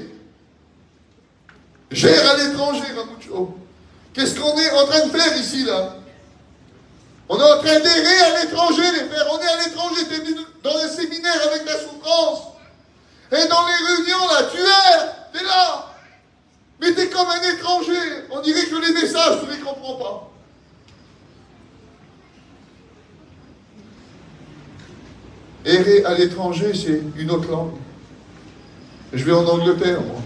Gère à l'étranger, Ramucho. Qu'est-ce qu'on est en train de faire ici, là? On est en train d'errer à l'étranger, les frères. On est à l'étranger. Tu es venu dans un séminaire avec la souffrance. Et dans les réunions, là, tu es. Tu es là. Mais tu es comme un étranger. On dirait que les messages, tu ne les comprends pas. Errer à l'étranger, c'est une autre langue. Je vais en Angleterre, moi.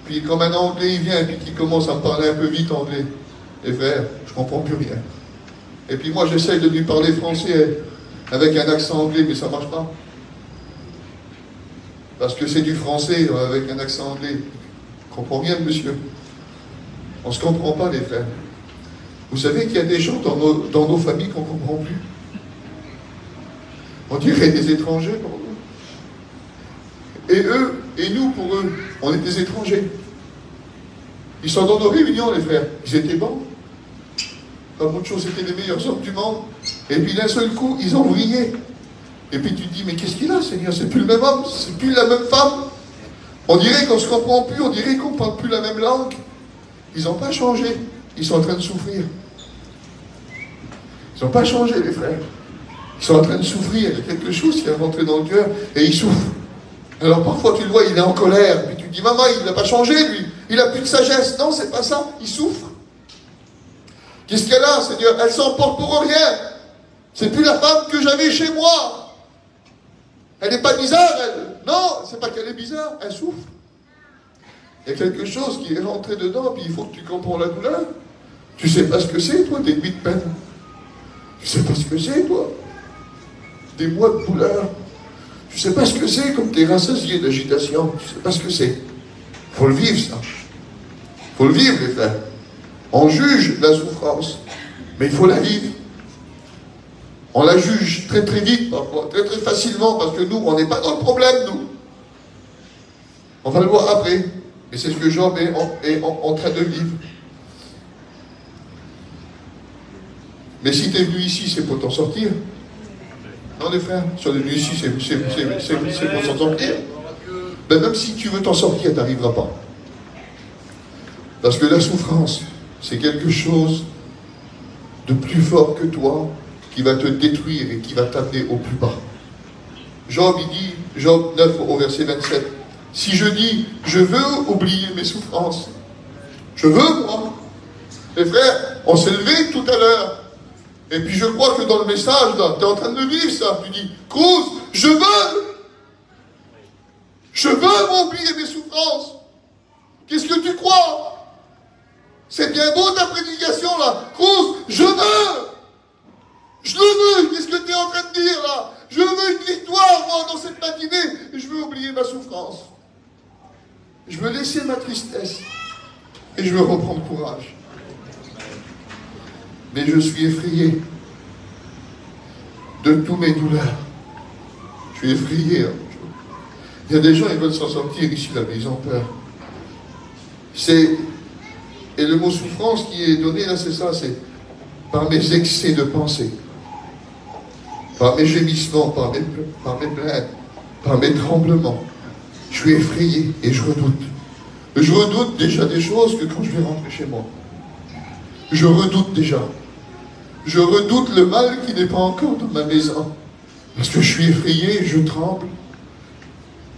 Puis comme un Anglais, il vient et puis qu'il commence à me parler un peu vite anglais. Les frères, je ne comprends plus rien. Et puis moi, j'essaye de lui parler français avec un accent anglais, mais ça ne marche pas. Parce que c'est du français avec un accent anglais. Je ne comprends rien, monsieur. On ne se comprend pas, les frères. Vous savez qu'il y a des gens dans nos familles qu'on ne comprend plus. On dirait des étrangers pour nous. Et eux, et nous pour eux, on est des étrangers. Ils sont dans nos réunions, les frères. Ils étaient bons. Pas beaucoup de choses, c'était les meilleurs hommes du monde. Et puis d'un seul coup, ils ont vrillé. Et puis tu te dis, mais qu'est-ce qu'il a, Seigneur? C'est plus le même homme, c'est plus la même femme. On dirait qu'on ne se comprend plus, on dirait qu'on ne parle plus la même langue. Ils n'ont pas changé. Ils sont en train de souffrir. Ils n'ont pas changé, les frères. Ils sont en train de souffrir. Il y a quelque chose qui est rentré dans le cœur et ils souffrent. Alors parfois tu le vois, il est en colère. Puis tu te dis, maman, il n'a pas changé, lui. Il n'a plus de sagesse. Non, c'est pas ça. Il souffre. Qu'est-ce qu'elle a, Seigneur? Elle s'en porte pour rien. C'est plus la femme que j'avais chez moi. Elle n'est pas bizarre, elle. Non, c'est pas qu'elle est bizarre. Elle souffre. Il y a quelque chose qui est rentré dedans, puis il faut que tu comprends la douleur. Tu sais pas ce que c'est, toi, des nuits de peine. Tu sais pas ce que c'est, toi. Des mois de douleur. Tu sais pas ce que c'est, comme t'es rassasié d'agitation. Tu sais pas ce que c'est. Faut le vivre, ça. Faut le vivre, les frères. On juge la souffrance, mais il faut la vivre. On la juge très très vite, parfois, très très facilement, parce que nous, on n'est pas dans le problème, nous. On va le voir après. Mais c'est ce que Job est en train de vivre. Mais si tu es venu ici, c'est pour t'en sortir. Non, les frères, si on est venu ici, c'est pour s'en sortir. Ben, même si tu veux t'en sortir, tu n'arriveras pas. Parce que la souffrance, c'est quelque chose de plus fort que toi, qui va te détruire et qui va t'amener au plus bas. Job, il dit, Job 9 au verset 27, si je dis, je veux oublier mes souffrances, je veux, moi. Les frères, on s'est levé tout à l'heure, et puis je crois que dans le message, tu es en train de le vivre ça, tu dis, Cruz, je veux m'oublier mes souffrances. Qu'est-ce que tu crois? C'est bien beau ta prédication là, Cruz, je le veux, qu'est-ce que tu es en train de dire là? Je veux une victoire, moi, dans cette matinée, et je veux oublier ma souffrance. Je veux laisser ma tristesse, et je veux reprendre courage. Mais je suis effrayé de tous mes douleurs. Je suis effrayé. Hein. Il y a des gens, ils veulent s'en sortir ici, là, mais ils ont peur. Et le mot souffrance qui est donné là, c'est ça, c'est par mes excès de pensée, par mes gémissements, par mes plaintes, par mes tremblements. Je suis effrayé et je redoute. Je redoute déjà des choses que quand je vais rentrer chez moi. Je redoute déjà. Je redoute le mal qui n'est pas encore dans ma maison. Parce que je suis effrayé, je tremble.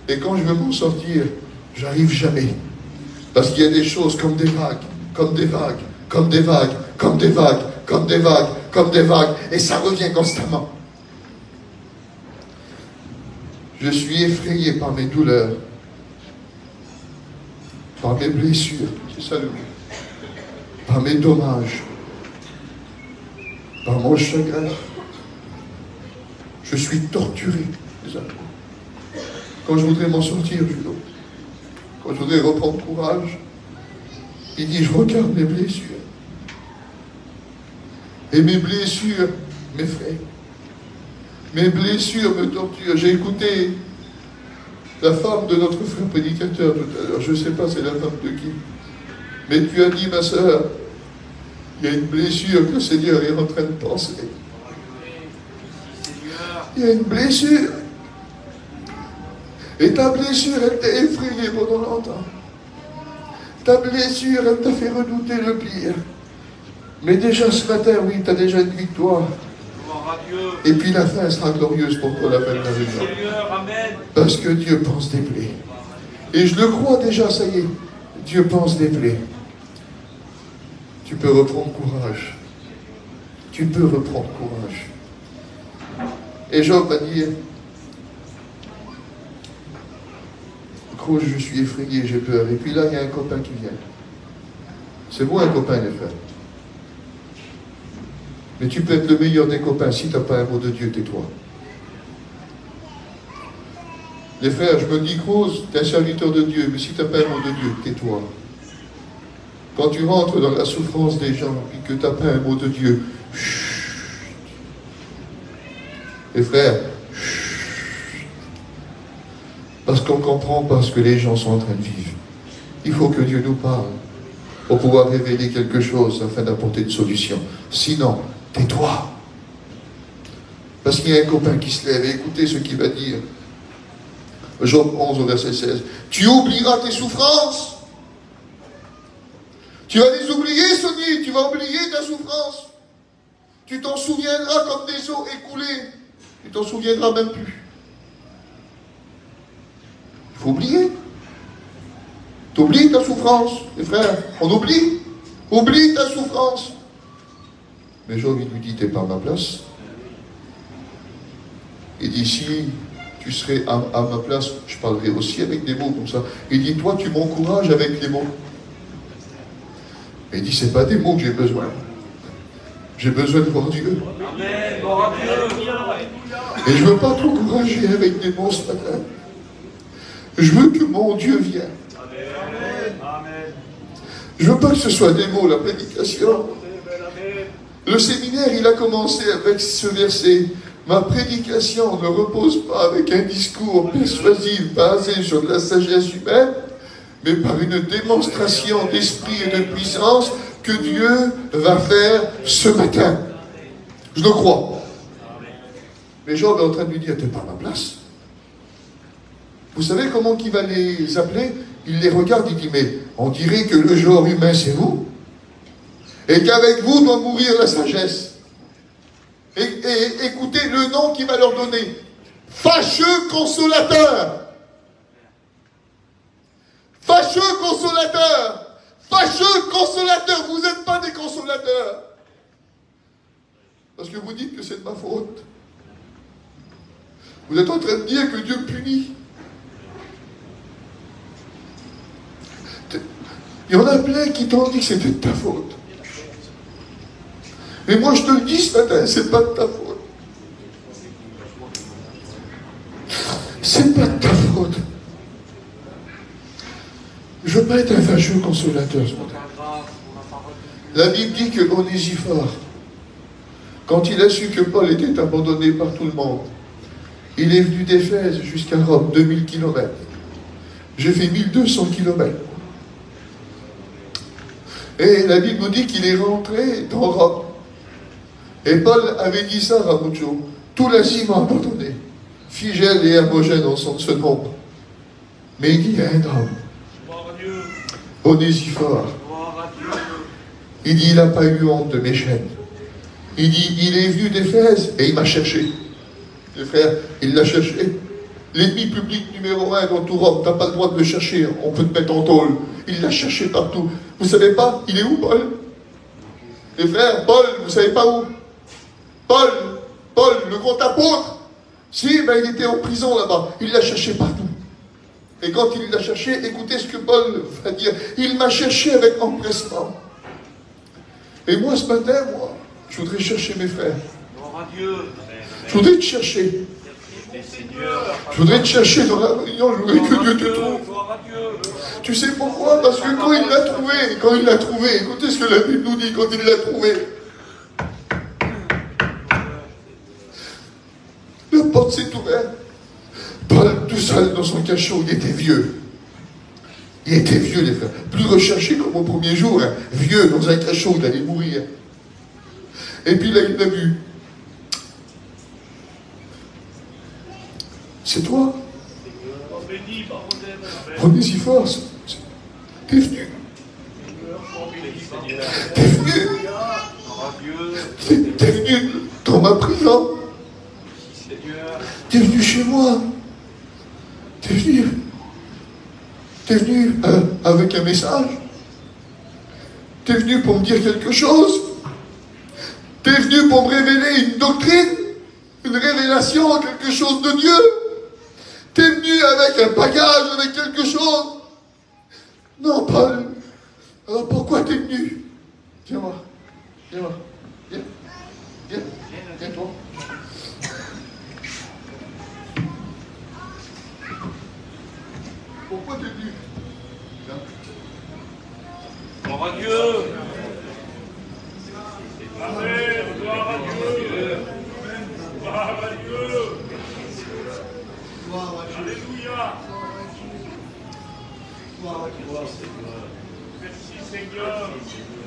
Et quand je veux m'en sortir, j'arrive jamais. Parce qu'il y a des choses comme des vagues, comme des vagues, comme des vagues, comme des vagues, comme des vagues, comme des vagues. Et ça revient constamment. Je suis effrayé par mes douleurs, par mes blessures, c'est ça le mot, par mes dommages, par mon chagrin. Je suis torturé. Quand je voudrais m'en sortir, Jules, quand je voudrais reprendre courage, il dit, je regarde mes blessures. Et mes blessures m'effraient. Mes blessures me torturent. J'ai écouté la femme de notre frère prédicateur tout à l'heure. Je ne sais pas c'est la femme de qui. Mais tu as dit, ma soeur, il y a une blessure que le Seigneur est en train de penser. Il y a une blessure. Et ta blessure, elle t'a effrayé pendant longtemps. Ta blessure, elle t'a fait redouter le pire. Mais déjà ce matin, oui, tu as déjà une victoire. Et puis la fin sera glorieuse pour toi, la fin de la vie. Parce que Dieu pense des plaies. Et je le crois déjà, ça y est. Dieu pense des plaies. Tu peux reprendre courage. Tu peux reprendre courage. Et Job va dire, Cruz, je suis effrayé, j'ai peur. Et puis là, il y a un copain qui vient. C'est bon un copain, les frères. Mais tu peux être le meilleur des copains. Si tu n'as pas un mot de Dieu, tais-toi. Les frères, je me dis, Cruz, tu es un serviteur de Dieu, mais si tu n'as pas un mot de Dieu, tais-toi. Quand tu rentres dans la souffrance des gens et que tu n'as pas un mot de Dieu, chut. Les frères, chut. Parce qu'on comprend pas ce que les gens sont en train de vivre. Il faut que Dieu nous parle pour pouvoir révéler quelque chose afin d'apporter une solution. Sinon, tais-toi. Parce qu'il y a un copain qui se lève et écoutez ce qu'il va dire. Job 11 au verset 16. Tu oublieras tes souffrances. Tu vas les oublier, Sonny. Tu vas oublier ta souffrance. Tu t'en souviendras comme des eaux écoulées. Tu t'en souviendras même plus. Il faut oublier. Tu oublies ta souffrance, les frères. On oublie. Oublie ta souffrance. Mais Job, il lui dit, t'es pas à ma place. Il dit, si tu serais à ma place, je parlerai aussi avec des mots comme ça. Il dit, toi, tu m'encourages avec les mots. Il dit, c'est pas des mots que j'ai besoin. J'ai besoin de voir Dieu. Amen. Et je ne veux pas t'encourager avec des mots ce matin. Je veux que mon Dieu vienne. Je veux pas que ce soit des mots, la prédication. Le séminaire, il a commencé avec ce verset. Ma prédication ne repose pas avec un discours persuasif basé sur de la sagesse humaine, mais par une démonstration d'esprit et de puissance que Dieu va faire ce matin. Je le crois. Mais Job est en train de lui dire, t'es pas à ma place. Vous savez comment il va les appeler? Il les regarde, il dit, mais on dirait que le genre humain, c'est vous. Et qu'avec vous doit mourir la sagesse. Et écoutez le nom qu'il va leur donner. Fâcheux consolateur. Fâcheux consolateur. Fâcheux consolateur. Vous n'êtes pas des consolateurs. Parce que vous dites que c'est de ma faute. Vous êtes en train de dire que Dieu punit. Il y en a plein qui t'ont dit que c'était de ta faute. Mais moi je te le dis ce matin, c'est pas de ta faute. C'est pas de ta faute. Je veux pas être un fâcheux consolateur ce matin. La Bible dit que Onésiphore, quand il a su que Paul était abandonné par tout le monde, il est venu d'Éphèse jusqu'à Rome, 2000 km. J'ai fait 1200 km. Et la Bible nous dit qu'il est rentré dans Rome. Et Paul avait dit ça à Ramuccio. Tout l'Asie m'a abandonné. Figel et Hermogène en sont de ce nombre. Mais il y a un homme. Onésiphore. Il dit, il n'a pas eu honte de mes chaînes. Il dit, il est venu d'Éphèse et il m'a cherché. Les frères, il l'a cherché. L'ennemi public numéro 1 dans tout Rome, tu n'as pas le droit de le chercher, on peut te mettre en tôle. Il l'a cherché partout. Vous ne savez pas, il est où, Paul? Les frères, Paul, vous ne savez pas où? Paul, le grand apôtre. Si, ben il était en prison là-bas. Il l'a cherché partout. Et quand il l'a cherché, écoutez ce que Paul va dire. Il m'a cherché avec empressement. Et moi, ce matin, je voudrais chercher mes frères. Je voudrais te chercher. Je voudrais te chercher dans la réunion, je voudrais que Dieu te trouve. Tu sais pourquoi? Parce que quand il l'a trouvé, écoutez ce que la Bible nous dit quand il l'a trouvé. La porte s'est ouverte. Paul, tout seul dans son cachot, il était vieux. Il était vieux, les frères. Plus recherché comme au premier jour. Hein. Vieux, dans un cachot, il allait mourir. Et puis là, il l'a vu. C'est toi. Onésiphore, t'es venu. T'es venu. T'es venu dans ma prison. T'es venu chez moi. T'es venu avec un message. T'es venu pour me dire quelque chose. T'es venu pour me révéler une doctrine, une révélation, quelque chose de Dieu. T'es venu avec un bagage, avec quelque chose. Non, Paul. Alors pourquoi t'es venu? Viens voir. Viens voir. Viens. Viens. Viens-toi. Pourquoi t'es venu? Viens. Gloire à Dieu. Amen. Gloire à Dieu. Gloire à Dieu. Alléluia. Merci Seigneur.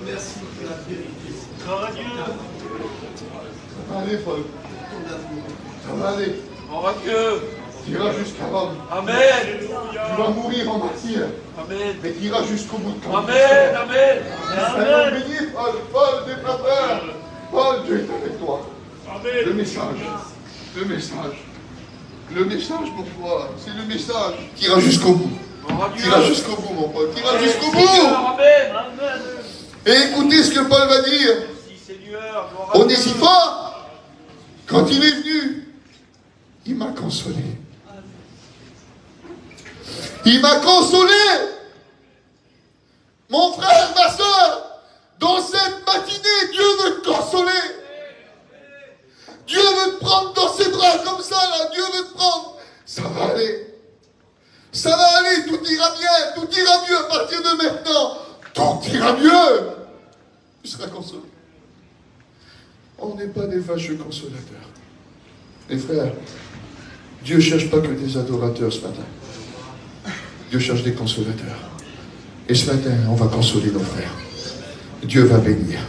Merci pour la vérité. Gloire à Dieu. Ça va aller, Paul. Ça va aller. Gloire à Dieu. Tu iras jusqu'à Rome. Amen. Tu vas mourir en martyr. Amen. Mais tu iras jusqu'au bout de ton Amen. Amen. Seigneur béni, Paul. Paul, n'aie pas peur. Paul, Dieu est avec toi. Amen. Le message. Le message. Le message pour toi, c'est le message qui ira jusqu'au bout. Qui ira jusqu'au bout, mon Paul. Qui ira jusqu'au bout. Et écoutez ce que Paul va dire. Onésiphore, quand il est venu, il m'a consolé. Il m'a consolé. Mon frère, ma soeur, dans cette matinée, Dieu veut te consoler. Dieu veut te prendre dans ses bras comme ça, là. Dieu veut te prendre. Ça va aller. Ça va aller, tout ira bien, tout ira mieux à partir de maintenant. Tout ira mieux. Tu seras consolé. On n'est pas des fâcheux consolateurs. Les frères, Dieu ne cherche pas que des adorateurs ce matin. Dieu cherche des consolateurs. Et ce matin, on va consoler nos frères. Dieu va bénir.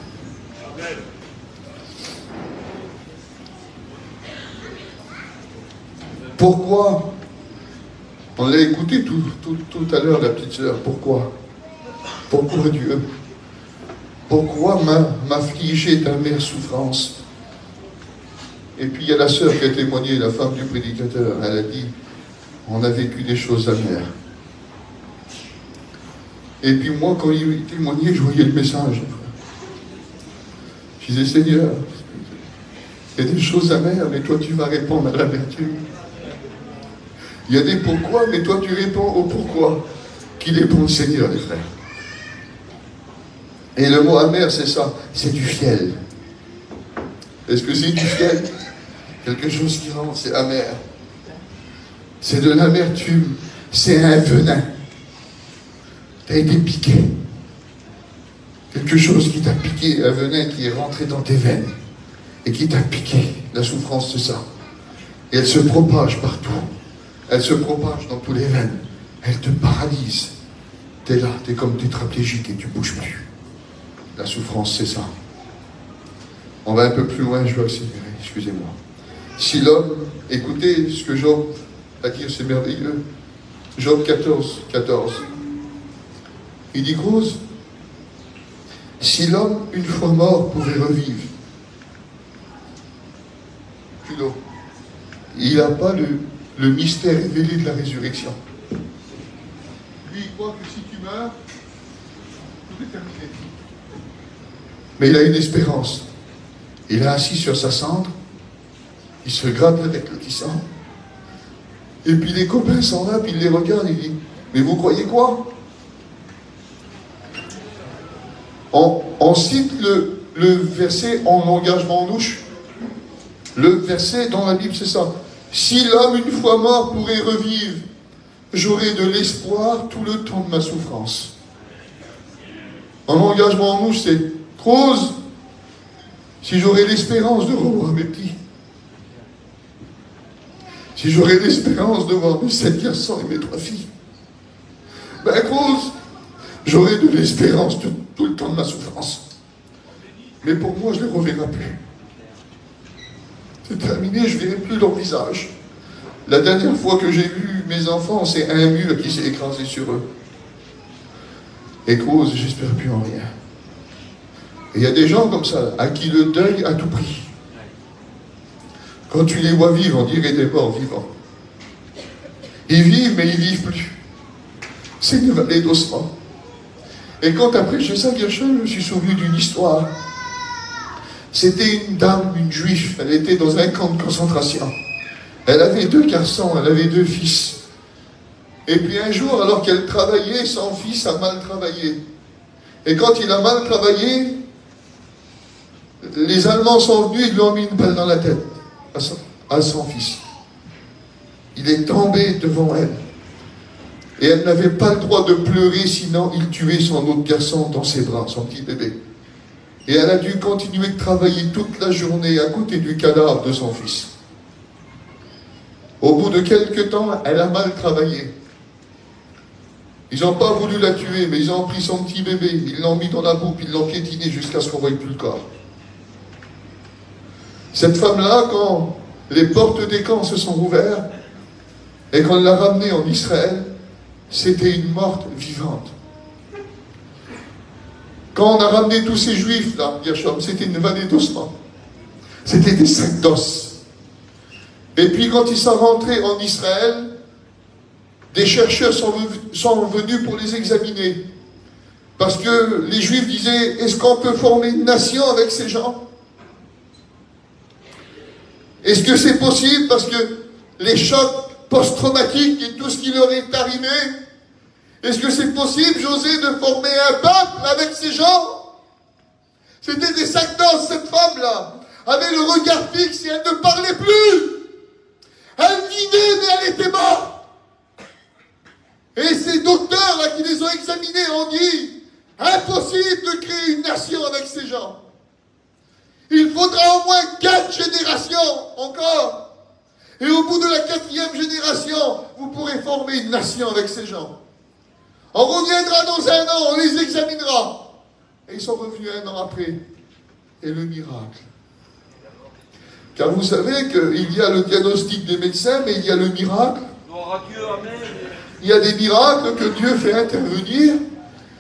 Pourquoi? On l'a écouté tout à l'heure, la petite sœur. Pourquoi? Pourquoi Dieu? Pourquoi m'affliger d'amères souffrances? Et puis il y a la sœur qui a témoigné, la femme du prédicateur. Elle a dit, on a vécu des choses amères. Et puis moi, quand il témoignait, je voyais le message. Je disais, Seigneur, il y a des choses amères, mais toi tu vas répondre à l'amertume. Il y a des pourquoi, mais toi tu réponds au pourquoi. Qu'il est bon le Seigneur, les frères. Et le mot amer, c'est ça, c'est du fiel. Est-ce que c'est du fiel? Quelque chose qui rend, c'est amer. C'est de l'amertume, c'est un venin. Tu as été piqué. Quelque chose qui t'a piqué, un venin qui est rentré dans tes veines et qui t'a piqué. La souffrance, c'est ça. Et elle se propage partout. Elle se propage dans tous les veines. Elle te paralyse. Tu es là, tu es comme tétraplégique et tu ne bouges plus. La souffrance, c'est ça. On va un peu plus loin, je vais accélérer, excusez-moi. Si l'homme, écoutez ce que Job a dit, c'est merveilleux. Job 14. Il dit, Grosse, si l'homme, une fois mort, pouvait revivre, Culot, il n'a pas le mystère révélé de la résurrection. Lui, il croit que si tu meurs, tout est terminé. Mais il a une espérance. Il est assis sur sa cendre, il se gratte avec le qui sang, et puis les copains sont là, puis il les regarde, il dit, mais vous croyez quoi? On cite le verset en engagement en douche. Le verset dans la Bible, c'est ça. Si l'homme, une fois mort, pourrait revivre, j'aurai de l'espoir tout le temps de ma souffrance. En engagement en douche, c'est Rose, si j'aurais l'espérance de revoir mes petits, si j'aurais l'espérance de voir mes 7 garçons et mes 3 filles, ben Rose, j'aurais de l'espérance tout le temps de ma souffrance. Mais pour moi, je ne les reverrai plus. C'est terminé, je ne verrai plus leur visage. La dernière fois que j'ai vu mes enfants, c'est un mur qui s'est écrasé sur eux. Et Rose, j'espère plus en rien. Et il y a des gens comme ça, à qui le deuil a tout pris. Quand tu les vois vivre, on dirait des morts vivants. Ils vivent, mais ils ne vivent plus. C'est une vallée d'ossements. Et quand après chez Saint-Gershon, je me suis souvenu d'une histoire. C'était une dame, une juive, elle était dans un camp de concentration. Elle avait 2 garçons, elle avait 2 fils. Et puis un jour, alors qu'elle travaillait, son fils a mal travaillé. Et quand il a mal travaillé, les Allemands sont venus et lui ont mis une balle dans la tête à son fils. Il est tombé devant elle. Et elle n'avait pas le droit de pleurer, sinon il tuait son autre garçon dans ses bras, son petit bébé. Et elle a dû continuer de travailler toute la journée à côté du cadavre de son fils. Au bout de quelques temps, elle a mal travaillé. Ils n'ont pas voulu la tuer, mais ils ont pris son petit bébé, ils l'ont mis dans la boue, puis ils l'ont piétiné jusqu'à ce qu'on ne voie plus le corps. Cette femme-là, quand les portes des camps se sont ouvertes, et qu'on l'a ramenée en Israël, c'était une morte vivante. Quand on a ramené tous ces juifs là, Gershom, c'était une vallée d'ossements. C'était des sacs d'os. Et puis quand ils sont rentrés en Israël, des chercheurs sont venus pour les examiner. Parce que les juifs disaient, est-ce qu'on peut former une nation avec ces gens? Est-ce que c'est possible? Parce que les chocs post-traumatiques et tout ce qui leur est arrivé, est-ce que c'est possible, José, de former un peuple avec ces gens? C'était des sacs d'os, cette femme-là avait le regard fixe et elle ne parlait plus. Elle vivait, mais elle était morte. Et ces docteurs-là qui les ont examinés ont dit, Impossible de créer une nation avec ces gens. Il faudra au moins 4 générations encore. Et au bout de la 4e génération, vous pourrez former une nation avec ces gens. On reviendra dans un an, on les examinera. Et ils sont revenus un an après. Et le miracle. Car vous savez qu'il y a le diagnostic des médecins, mais il y a le miracle. Gloire à Dieu, amen. Il y a des miracles que Dieu fait intervenir.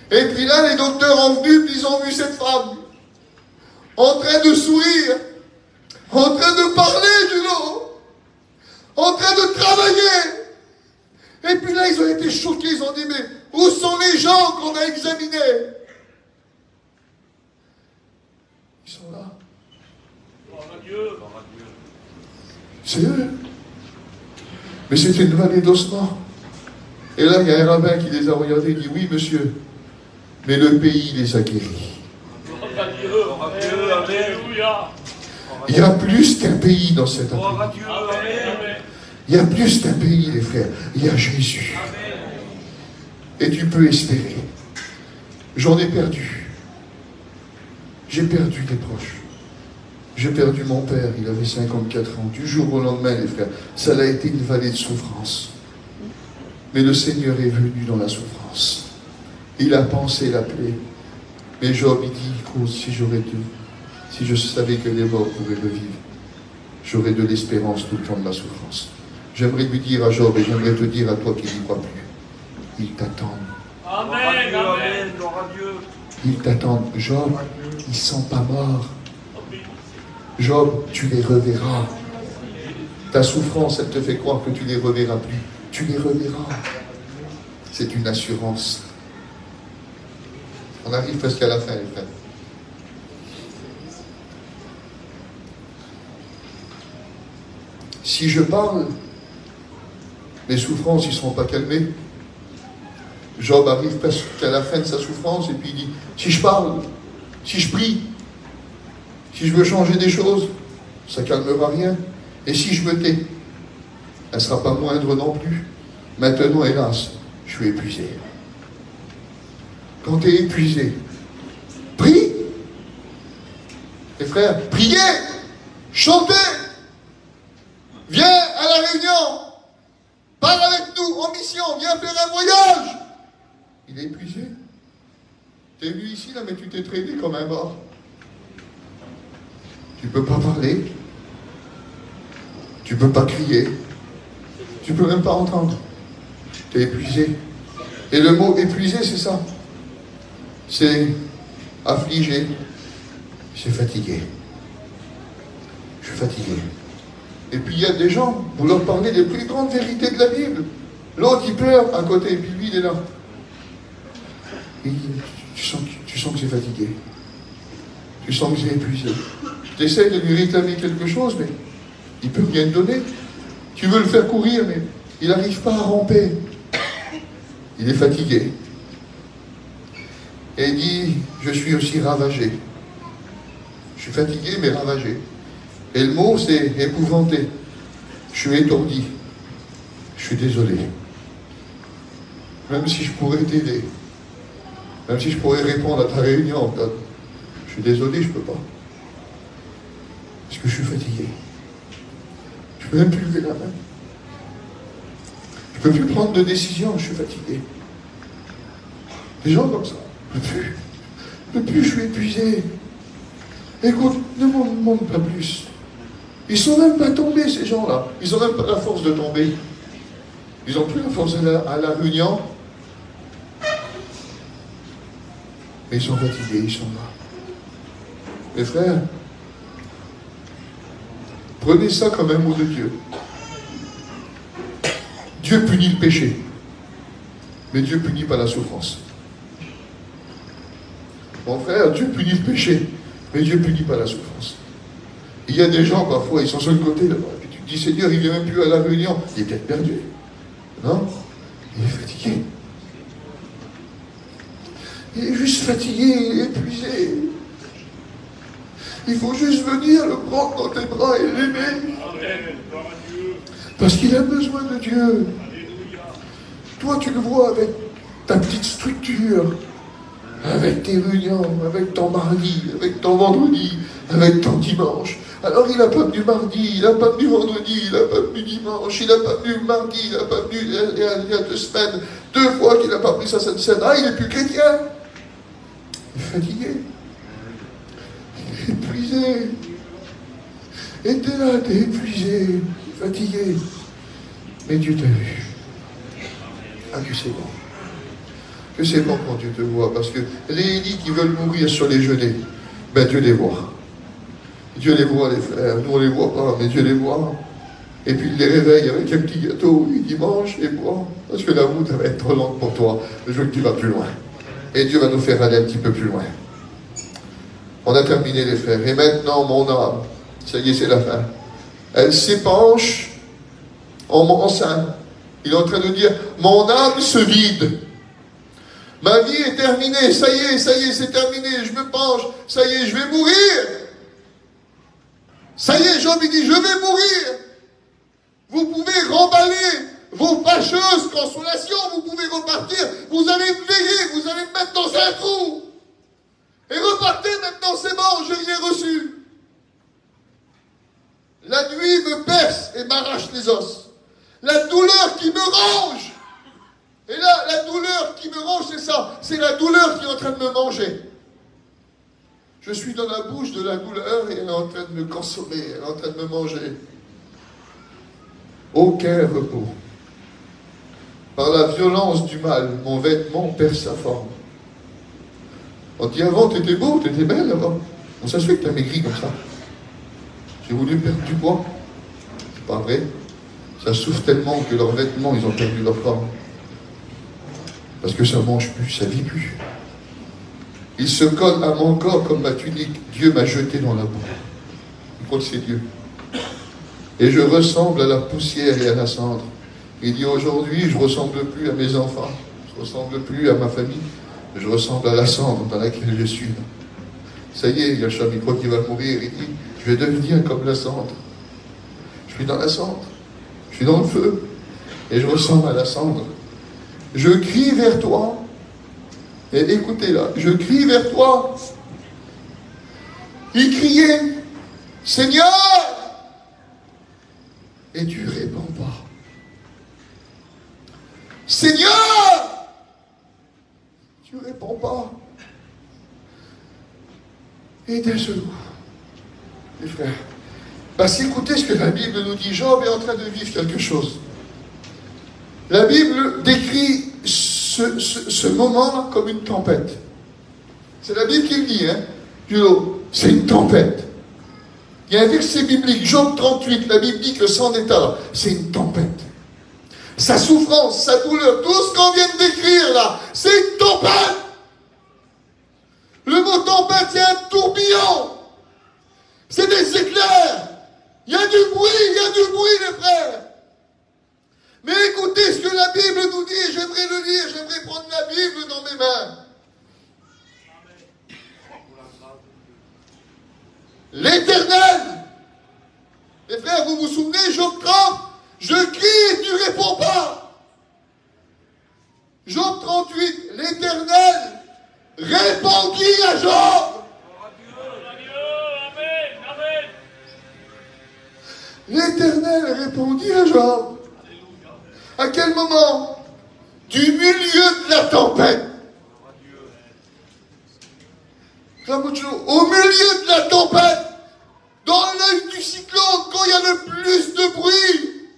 Et puis là, les docteurs ont venu, puis ils ont vu cette femme en train de sourire, en train de parler du lot, en train de travailler. Et puis là, ils ont été choqués, ils ont dit, mais où sont les gens qu'on a examinés? Ils sont là. Gloire à Dieu. C'est eux. Mais c'était une vallée d'ossements. Et là, il y a un rabbin qui les a regardés et dit, oui, monsieur, mais le pays les a guéris. Gloire à Dieu. Alléluia. Il y a plus qu'un pays dans cette Gloire à affaire. Dieu, Amen. amen. Il y a plus qu'un pays, les frères. Il y a Jésus. Amen. Et tu peux espérer. J'en ai perdu. J'ai perdu des proches. J'ai perdu mon père, il avait 54 ans. Du jour au lendemain, les frères, ça a été une vallée de souffrance. Mais le Seigneur est venu dans la souffrance. Il a pensé l'appeler. Mais Job, il dit, écoute, si je savais que les morts pouvaient revivre, j'aurais de l'espérance tout le temps de la souffrance. J'aimerais lui dire à Job, et j'aimerais te dire à toi qui n'y crois plus, ils t'attendent. Gloire à Amen. Dieu, Amen. amen. Gloire à Dieu. Ils t'attendent. Job, ils ne sont pas morts. Job, tu les reverras. Ta souffrance, elle te fait croire que tu les reverras plus. Tu les reverras. C'est une assurance. On arrive presque à la fin, les frères. Si je parle, les souffrances, ils ne seront pas calmées. Job arrive presque à la fin de sa souffrance et puis il dit, si je parle, si je prie, si je veux changer des choses, ça ne calmera rien. Et si je me tais, elle ne sera pas moindre non plus. Maintenant, hélas, je suis épuisé. Quand tu es épuisé, prie. Les frères, priez, chantez. Viens à la réunion. Parle avec nous en mission. Viens faire un voyage. Il est épuisé. Tu es venu ici, là, mais tu t'es traîné comme un mort. Tu ne peux pas parler. Tu ne peux pas crier. Tu ne peux même pas entendre. Tu es épuisé. Et le mot épuisé, c'est ça. C'est affligé. C'est fatigué. Je suis fatigué. Et puis il y a des gens, vous leur parlez des plus grandes vérités de la Bible. L'autre, il pleure à côté, et puis lui, il est là. Et tu sens que c'est fatigué. Tu sens que c'est épuisé. Tu essaies de lui réclamer quelque chose, mais il ne peut rien te donner. Tu veux le faire courir, mais il n'arrive pas à ramper. Il est fatigué. Et il dit, je suis aussi ravagé. Je suis fatigué, mais ravagé. Et le mot, c'est épouvanté. Je suis étourdi. Je suis désolé. Même si je pourrais t'aider, même si je pourrais répondre à ta réunion, je suis désolé, je ne peux pas. Parce que je suis fatigué. Je ne peux même plus lever la main. Je ne peux plus prendre de décision, je suis fatigué. Des gens comme ça, je ne peux plus, je suis épuisé. Écoute, ne m'en demande pas plus. Ils ne sont même pas tombés, ces gens-là. Ils n'ont même pas la force de tomber. Ils n'ont plus la force à la réunion. Mais ils sont fatigués, ils sont là. Mes frères, prenez ça comme un mot de Dieu. Dieu punit le péché, mais Dieu punit pas la souffrance. Mon frère, Dieu punit le péché, mais Dieu punit pas la souffrance. Il y a des gens, parfois, ils sont sur le côté là-bas. Tu te dis, Seigneur, il ne vient même plus à la réunion. Il est peut-être perdu. Non? Il est fatigué. Il est juste fatigué, il est épuisé. Il faut juste venir le prendre dans tes bras et l'aimer. Amen. Gloire à Dieu. Parce qu'il a besoin de Dieu. Alléluia. Toi, tu le vois avec ta petite structure. avec tes réunions, avec ton mardi, avec ton vendredi, avec ton dimanche. Alors il n'a pas venu mardi, il n'a pas venu vendredi, il n'a pas venu dimanche, il n'a pas venu mardi, il n'a pas venu il y a 2 semaines, 2 fois qu'il n'a pas pris sa Sainte Seine. Ah, il n'est plus chrétien. Il est fatigué. Il est épuisé. Et t'es là, t'es épuisé, fatigué. Mais Dieu t'a vu. Ah, que c'est bon. Que c'est bon quand Dieu te voit. Parce que les Élis qui veulent mourir sur les genêts, ben Dieu les voit. Dieu les voit, les frères. Nous, on ne les voit pas, mais Dieu les voit. Et puis, il les réveille avec un petit gâteau. Il dit, mange et bois. Parce que la route va être trop longue pour toi. Je veux que tu vas plus loin. Et Dieu va nous faire aller un petit peu plus loin. On a terminé, les frères. Et maintenant, mon âme, ça y est, c'est la fin. Elle s'épanche en sein. Il est en train de dire, mon âme se vide. Ma vie est terminée. Ça y est, c'est terminé. Je me penche. Ça y est, je vais mourir. Ça y est, Job, il dit, je vais mourir. Vous pouvez remballer vos fâcheuses consolations. Vous pouvez repartir. Vous allez me veiller. Vous allez me mettre dans un trou. Et repartez maintenant, c'est bon, je l'ai reçu. La nuit me perce et m'arrache les os. La douleur qui me ronge. Et là, la douleur qui me ronge, c'est ça. C'est la douleur qui est en train de me manger. Je suis dans la bouche de la douleur et elle est en train de me consommer. Elle est en train de me manger. Aucun repos. Par la violence du mal, mon vêtement perd sa forme. On dit avant, t'étais beau, t'étais belle avant. On ça se fait que t'as maigri comme ça. J'ai voulu perdre du poids. C'est pas vrai. Ça souffre tellement que leurs vêtements, ils ont perdu leur forme. Parce que ça mange plus, ça vit plus. Il se colle à mon corps comme ma tunique. Dieu m'a jeté dans la boue. Il croit que c'est Dieu. Et je ressemble à la poussière et à la cendre. Il dit aujourd'hui, je ne ressemble plus à mes enfants. Je ne ressemble plus à ma famille. Je ressemble à la cendre dans laquelle je suis. Ça y est, Yacham, il croit qu'il va mourir. Il dit, je vais devenir comme la cendre. Je suis dans la cendre. Je suis dans le feu. Et je ressemble à la cendre. Je crie vers toi. Et écoutez là, je crie vers toi. Il criait, Seigneur. Et tu réponds pas. Seigneur. Tu réponds pas. Et d'un seul coup, les frères, parce qu'écoutez ce que la Bible nous dit. Job est en train de vivre quelque chose. La Bible décrit ce moment comme une tempête. C'est la Bible qui le dit, hein. C'est une tempête. Il y a un verset biblique, Job 38, la Bible dit que son état, c'est une tempête. Sa souffrance, sa douleur, tout ce qu'on vient de décrire là, c'est une tempête. Le mot tempête, c'est un tourbillon. C'est des éclairs. Il y a du bruit, les frères. Mais écoutez ce que la Bible nous dit, j'aimerais le lire, j'aimerais prendre la Bible dans mes mains. L'Éternel. Les frères, vous vous souvenez, Job 30, je crie et tu ne réponds pas. Job 38, l'Éternel répondit à Job. L'Éternel répondit à Job. À quel moment? Du milieu de la tempête. Au milieu de la tempête, dans l'œil du cyclone, quand il y a le plus de bruit,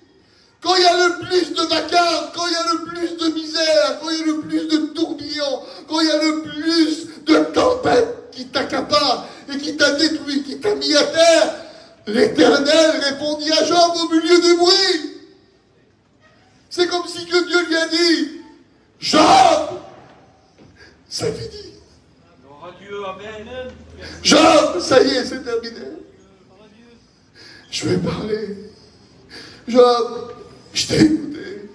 quand il y a le plus de vacarme, quand il y a le plus de misère, quand il y a le plus de tourbillons, quand il y a le plus de tempêtes qui t'accaparent et qui t'a détruit, qui t'a mis à terre, l'Éternel répondit à Job au milieu du bruit. C'est comme si que Dieu lui a dit, Job, ça finit. Dieu, amen. Job, ça y est, c'est terminé. Je vais parler. Job, je t'ai écouté.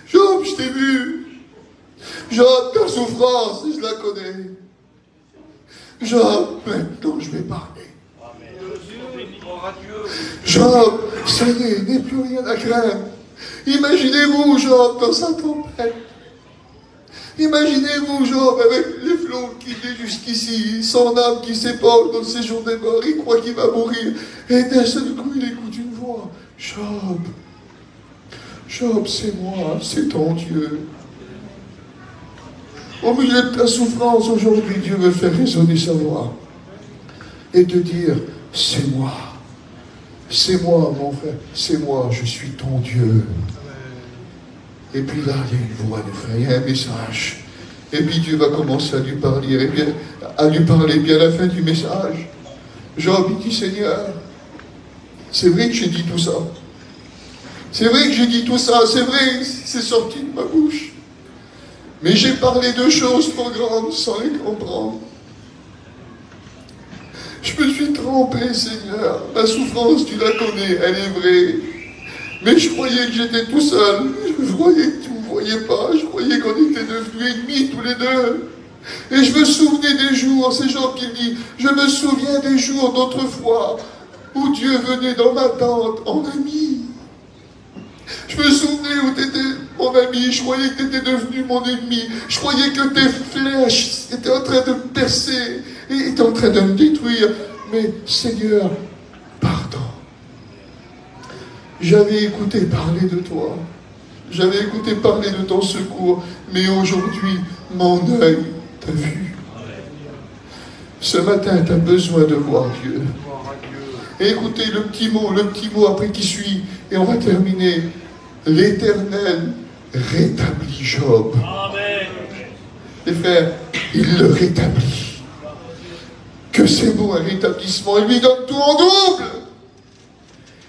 Job, je t'ai vu. Job, ta souffrance, je la connais. Job, maintenant je vais parler. Job, ça y est, il n'y a plus rien à craindre. Imaginez-vous, Job, dans sa tempête. Imaginez-vous Job avec les flots qui viennent jusqu'ici, son âme qui s'ébranle dans le séjour des morts, il croit qu'il va mourir. Et d'un seul coup, il écoute une voix. Job, Job, c'est moi, c'est ton Dieu. Au milieu de ta souffrance, aujourd'hui, Dieu veut faire résonner sa voix. Et te dire, c'est moi, mon frère, c'est moi, je suis ton Dieu. Et puis là, il y a une voix de frère, il y a un message. Et puis Dieu va commencer à lui parler. Et bien, à la fin du message, Job, il dit, Seigneur, c'est vrai que j'ai dit tout ça. C'est vrai que j'ai dit tout ça, c'est vrai, c'est sorti de ma bouche. Mais j'ai parlé de choses trop grandes sans les comprendre. Je me suis trompé, Seigneur. Ma souffrance, tu la connais, elle est vraie. Mais je croyais que j'étais tout seul. Je croyais que tu ne me voyais pas. Je croyais qu'on était devenus ennemis tous les deux. Et je me souvenais des jours, c'est Jean qui me dit, je me souviens des jours d'autrefois où Dieu venait dans ma tente en ami. Je me souvenais où tu étais mon ami, je croyais que tu étais devenu mon ennemi. Je croyais que tes flèches étaient en train de me percer et étaient en train de me détruire. Mais Seigneur, pardon. J'avais écouté parler de toi. J'avais écouté parler de ton secours. Mais aujourd'hui, mon œil t'a vu. Ce matin, tu as besoin de voir Dieu. Et écoutez le petit mot après qui suit. Et on va terminer. L'Éternel rétablit Job. Amen. Les frères, il le rétablit. Que c'est beau un rétablissement. Il lui donne tout en double.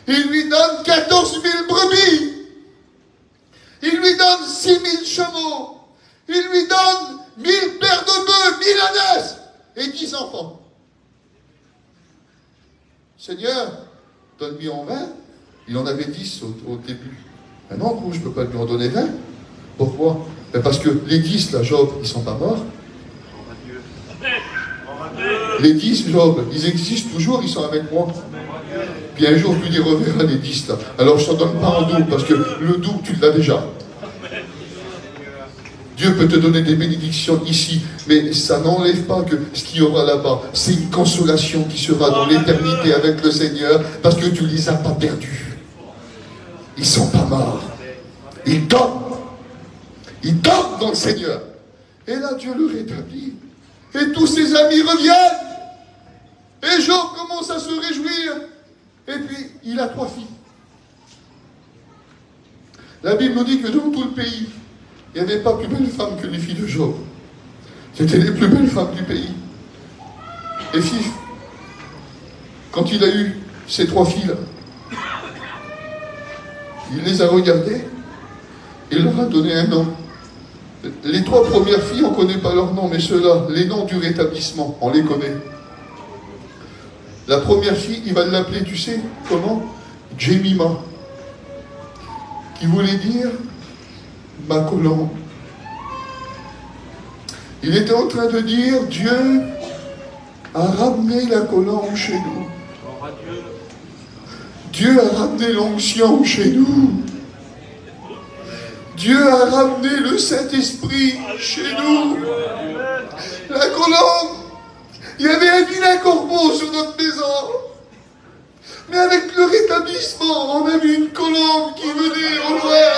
Il lui donne 14 000 brebis. Il lui donne 6 000 chameaux. Il lui donne 1000 paires de bœufs, 1000 ânesses et 10 enfants. Seigneur, donne-lui en 20. Il en avait 10 au début. Maintenant, je ne peux pas lui en donner 20. Pourquoi? Parce que les 10, là, Job, ils ne sont pas morts. Les 10, Job, ils existent toujours, ils sont avec moi. Puis un jour, tu les reverras, les 10, là. Alors, je ne t'en donne pas en double, parce que le double, tu l'as déjà. Dieu peut te donner des bénédictions ici, mais ça n'enlève pas que ce qu'il y aura là-bas, c'est une consolation qui sera dans l'éternité avec le Seigneur, parce que tu ne les as pas perdus. Ils ne sont pas morts. Ils dorment. Ils dorment dans le Seigneur. Et là, Dieu le rétablit. Et tous ses amis reviennent. Et Job commence à se réjouir. Et puis, il a 3 filles. La Bible nous dit que dans tout le pays, il n'y avait pas plus belles femmes que les filles de Job. C'était les plus belles femmes du pays. Et fif, quand il a eu ces 3 filles-là, il les a regardées et il leur a donné un nom. Les 3 premières filles, on ne connaît pas leur nom, mais ceux-là, les noms du rétablissement, on les connaît. La première fille, il va l'appeler, tu sais, comment? Jemima, qui voulait dire ma colombe. Il était en train de dire, Dieu a ramené la colombe chez nous. Dieu a ramené l'onction chez nous. Dieu a ramené le Saint-Esprit chez nous. La colombe, il y avait un vilain corbeau sur notre maison. Mais avec le rétablissement, on a vu une colombe qui venait au loin.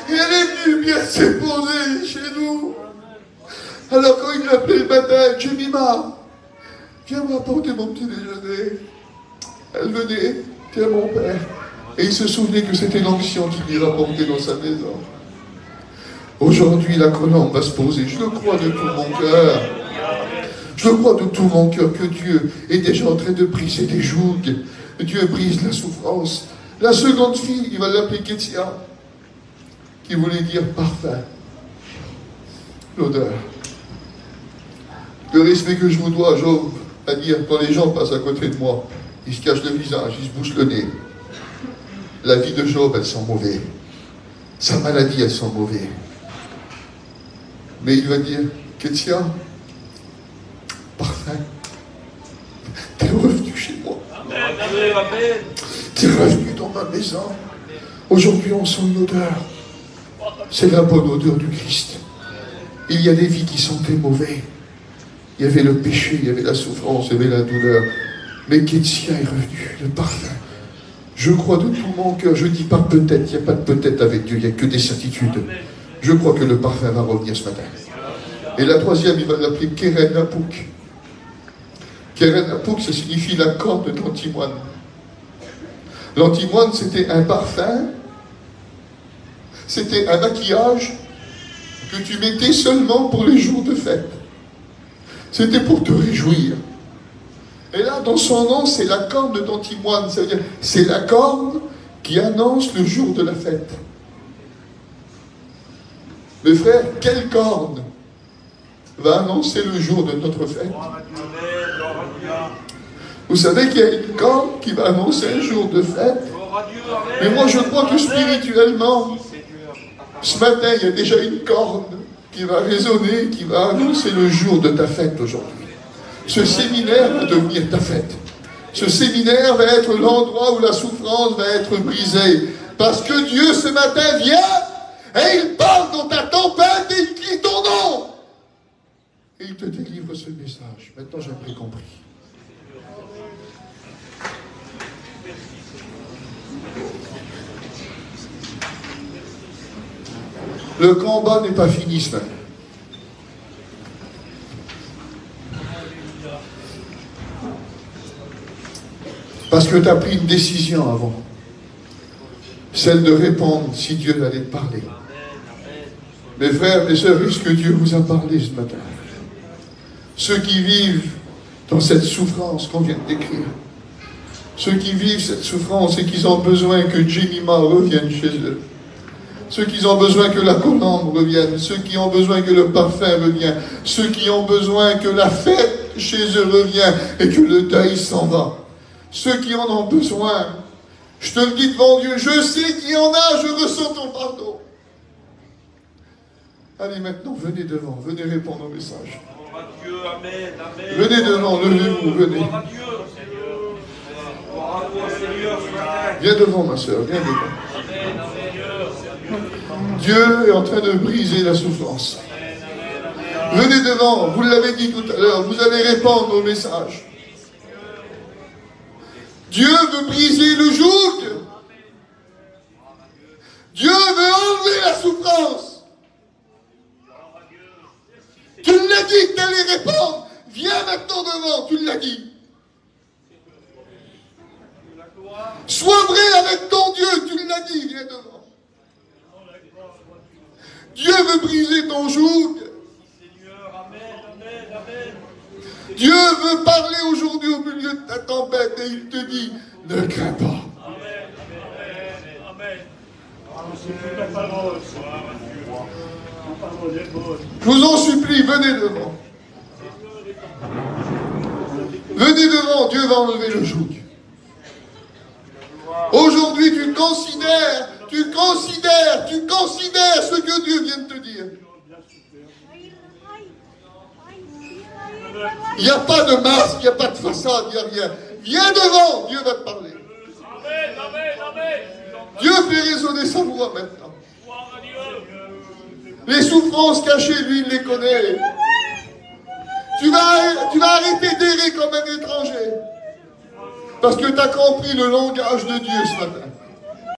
Et elle est venue bien se poser chez nous. Alors quand il l'appelait le matin, Jemima, viens m'apporter mon petit déjeuner. Elle venait, tiens mon père. Et il se souvenait que c'était l'onction qui lui rapportait dans sa maison. Aujourd'hui, la colombe va se poser. Je le crois de tout mon cœur. Je crois de tout mon cœur que Dieu est déjà en train de briser des jougs. Dieu brise la souffrance. La seconde fille, il va l'appeler Kétia, qui voulait dire parfum. L'odeur. Le respect que je vous dois, Job, à dire, quand les gens passent à côté de moi, ils se cachent le visage, ils se bouchent le nez. La vie de Job, elle sent mauvais. Sa maladie, elle sent mauvais. Mais il va dire, Kétia, parfum, t'es revenu chez moi. T'es revenu dans ma maison. Aujourd'hui, on sent une odeur. C'est la bonne odeur du Christ. Il y a des vies qui sentaient mauvais. Il y avait le péché, il y avait la souffrance, il y avait la douleur. Mais Ketsia est revenu, le parfum. Je crois de tout mon cœur, je ne dis pas peut-être, il n'y a pas de peut-être avec Dieu, il n'y a que des certitudes. Je crois que le parfum va revenir ce matin. Et la troisième, il va l'appeler Keren Apuk. Keren Apuk, ça signifie la corde d'antimoine. L'antimoine, c'était un parfum, c'était un maquillage que tu mettais seulement pour les jours de fête. C'était pour te réjouir. Et là, dans son nom, c'est la corne d'antimoine. Ça veut dire, c'est la corne qui annonce le jour de la fête. Mes frères, quelle corne va annoncer le jour de notre fête? Vous savez qu'il y a une corne qui va annoncer un jour de fête. Mais moi, je crois que spirituellement, ce matin, il y a déjà une corne qui va résonner, qui va annoncer le jour de ta fête aujourd'hui. Ce séminaire va devenir ta fête. Ce séminaire va être l'endroit où la souffrance va être brisée. Parce que Dieu, ce matin, vient et il parle dans ta tempête et il crie ton nom. Et il te délivre ce message. Maintenant, j'ai bien compris. Le combat n'est pas fini ce matin. Parce que tu as pris une décision avant. Celle de répondre si Dieu allait te parler. Mes frères et sœurs, est-ce que Dieu vous a parlé ce matin? Ceux qui vivent dans cette souffrance qu'on vient de décrire. Ceux qui vivent cette souffrance et qui ont besoin que Jemima revienne chez eux. Ceux qui ont besoin que la colombe revienne. Ceux qui ont besoin que le parfum revienne. Ceux qui ont besoin que la fête chez eux revienne et que le deuil s'en va. Ceux qui en ont besoin, je te le dis devant Dieu, je sais qu'il y en a, je ressens ton pardon. Allez maintenant, venez devant, venez répondre au message. Venez devant, levez-vous, venez. Viens devant ma soeur, viens devant. Dieu est en train de briser la souffrance. Venez devant, vous l'avez dit tout à l'heure, vous allez répondre au message. Dieu veut briser le joug. Dieu veut enlever la souffrance. Tu l'as dit que tu allais répondre. Viens maintenant devant, tu l'as dit. Sois vrai avec ton Dieu, tu l'as dit, viens devant. Dieu veut briser ton joug. Dieu veut parler aujourd'hui au milieu de ta tempête et il te dit, ne crains pas. Je vous en supplie, venez devant. Venez devant, Dieu va enlever le joug. Aujourd'hui, tu considères ce que Dieu vient de te dire. Il n'y a pas de masque, il n'y a pas de façade, il n'y a rien. Viens devant, Dieu va te parler. Dieu fait résonner sa voix maintenant. Les souffrances cachées, lui, il les connaît. Tu vas arrêter d'errer comme un étranger. Parce que tu as compris le langage de Dieu ce matin.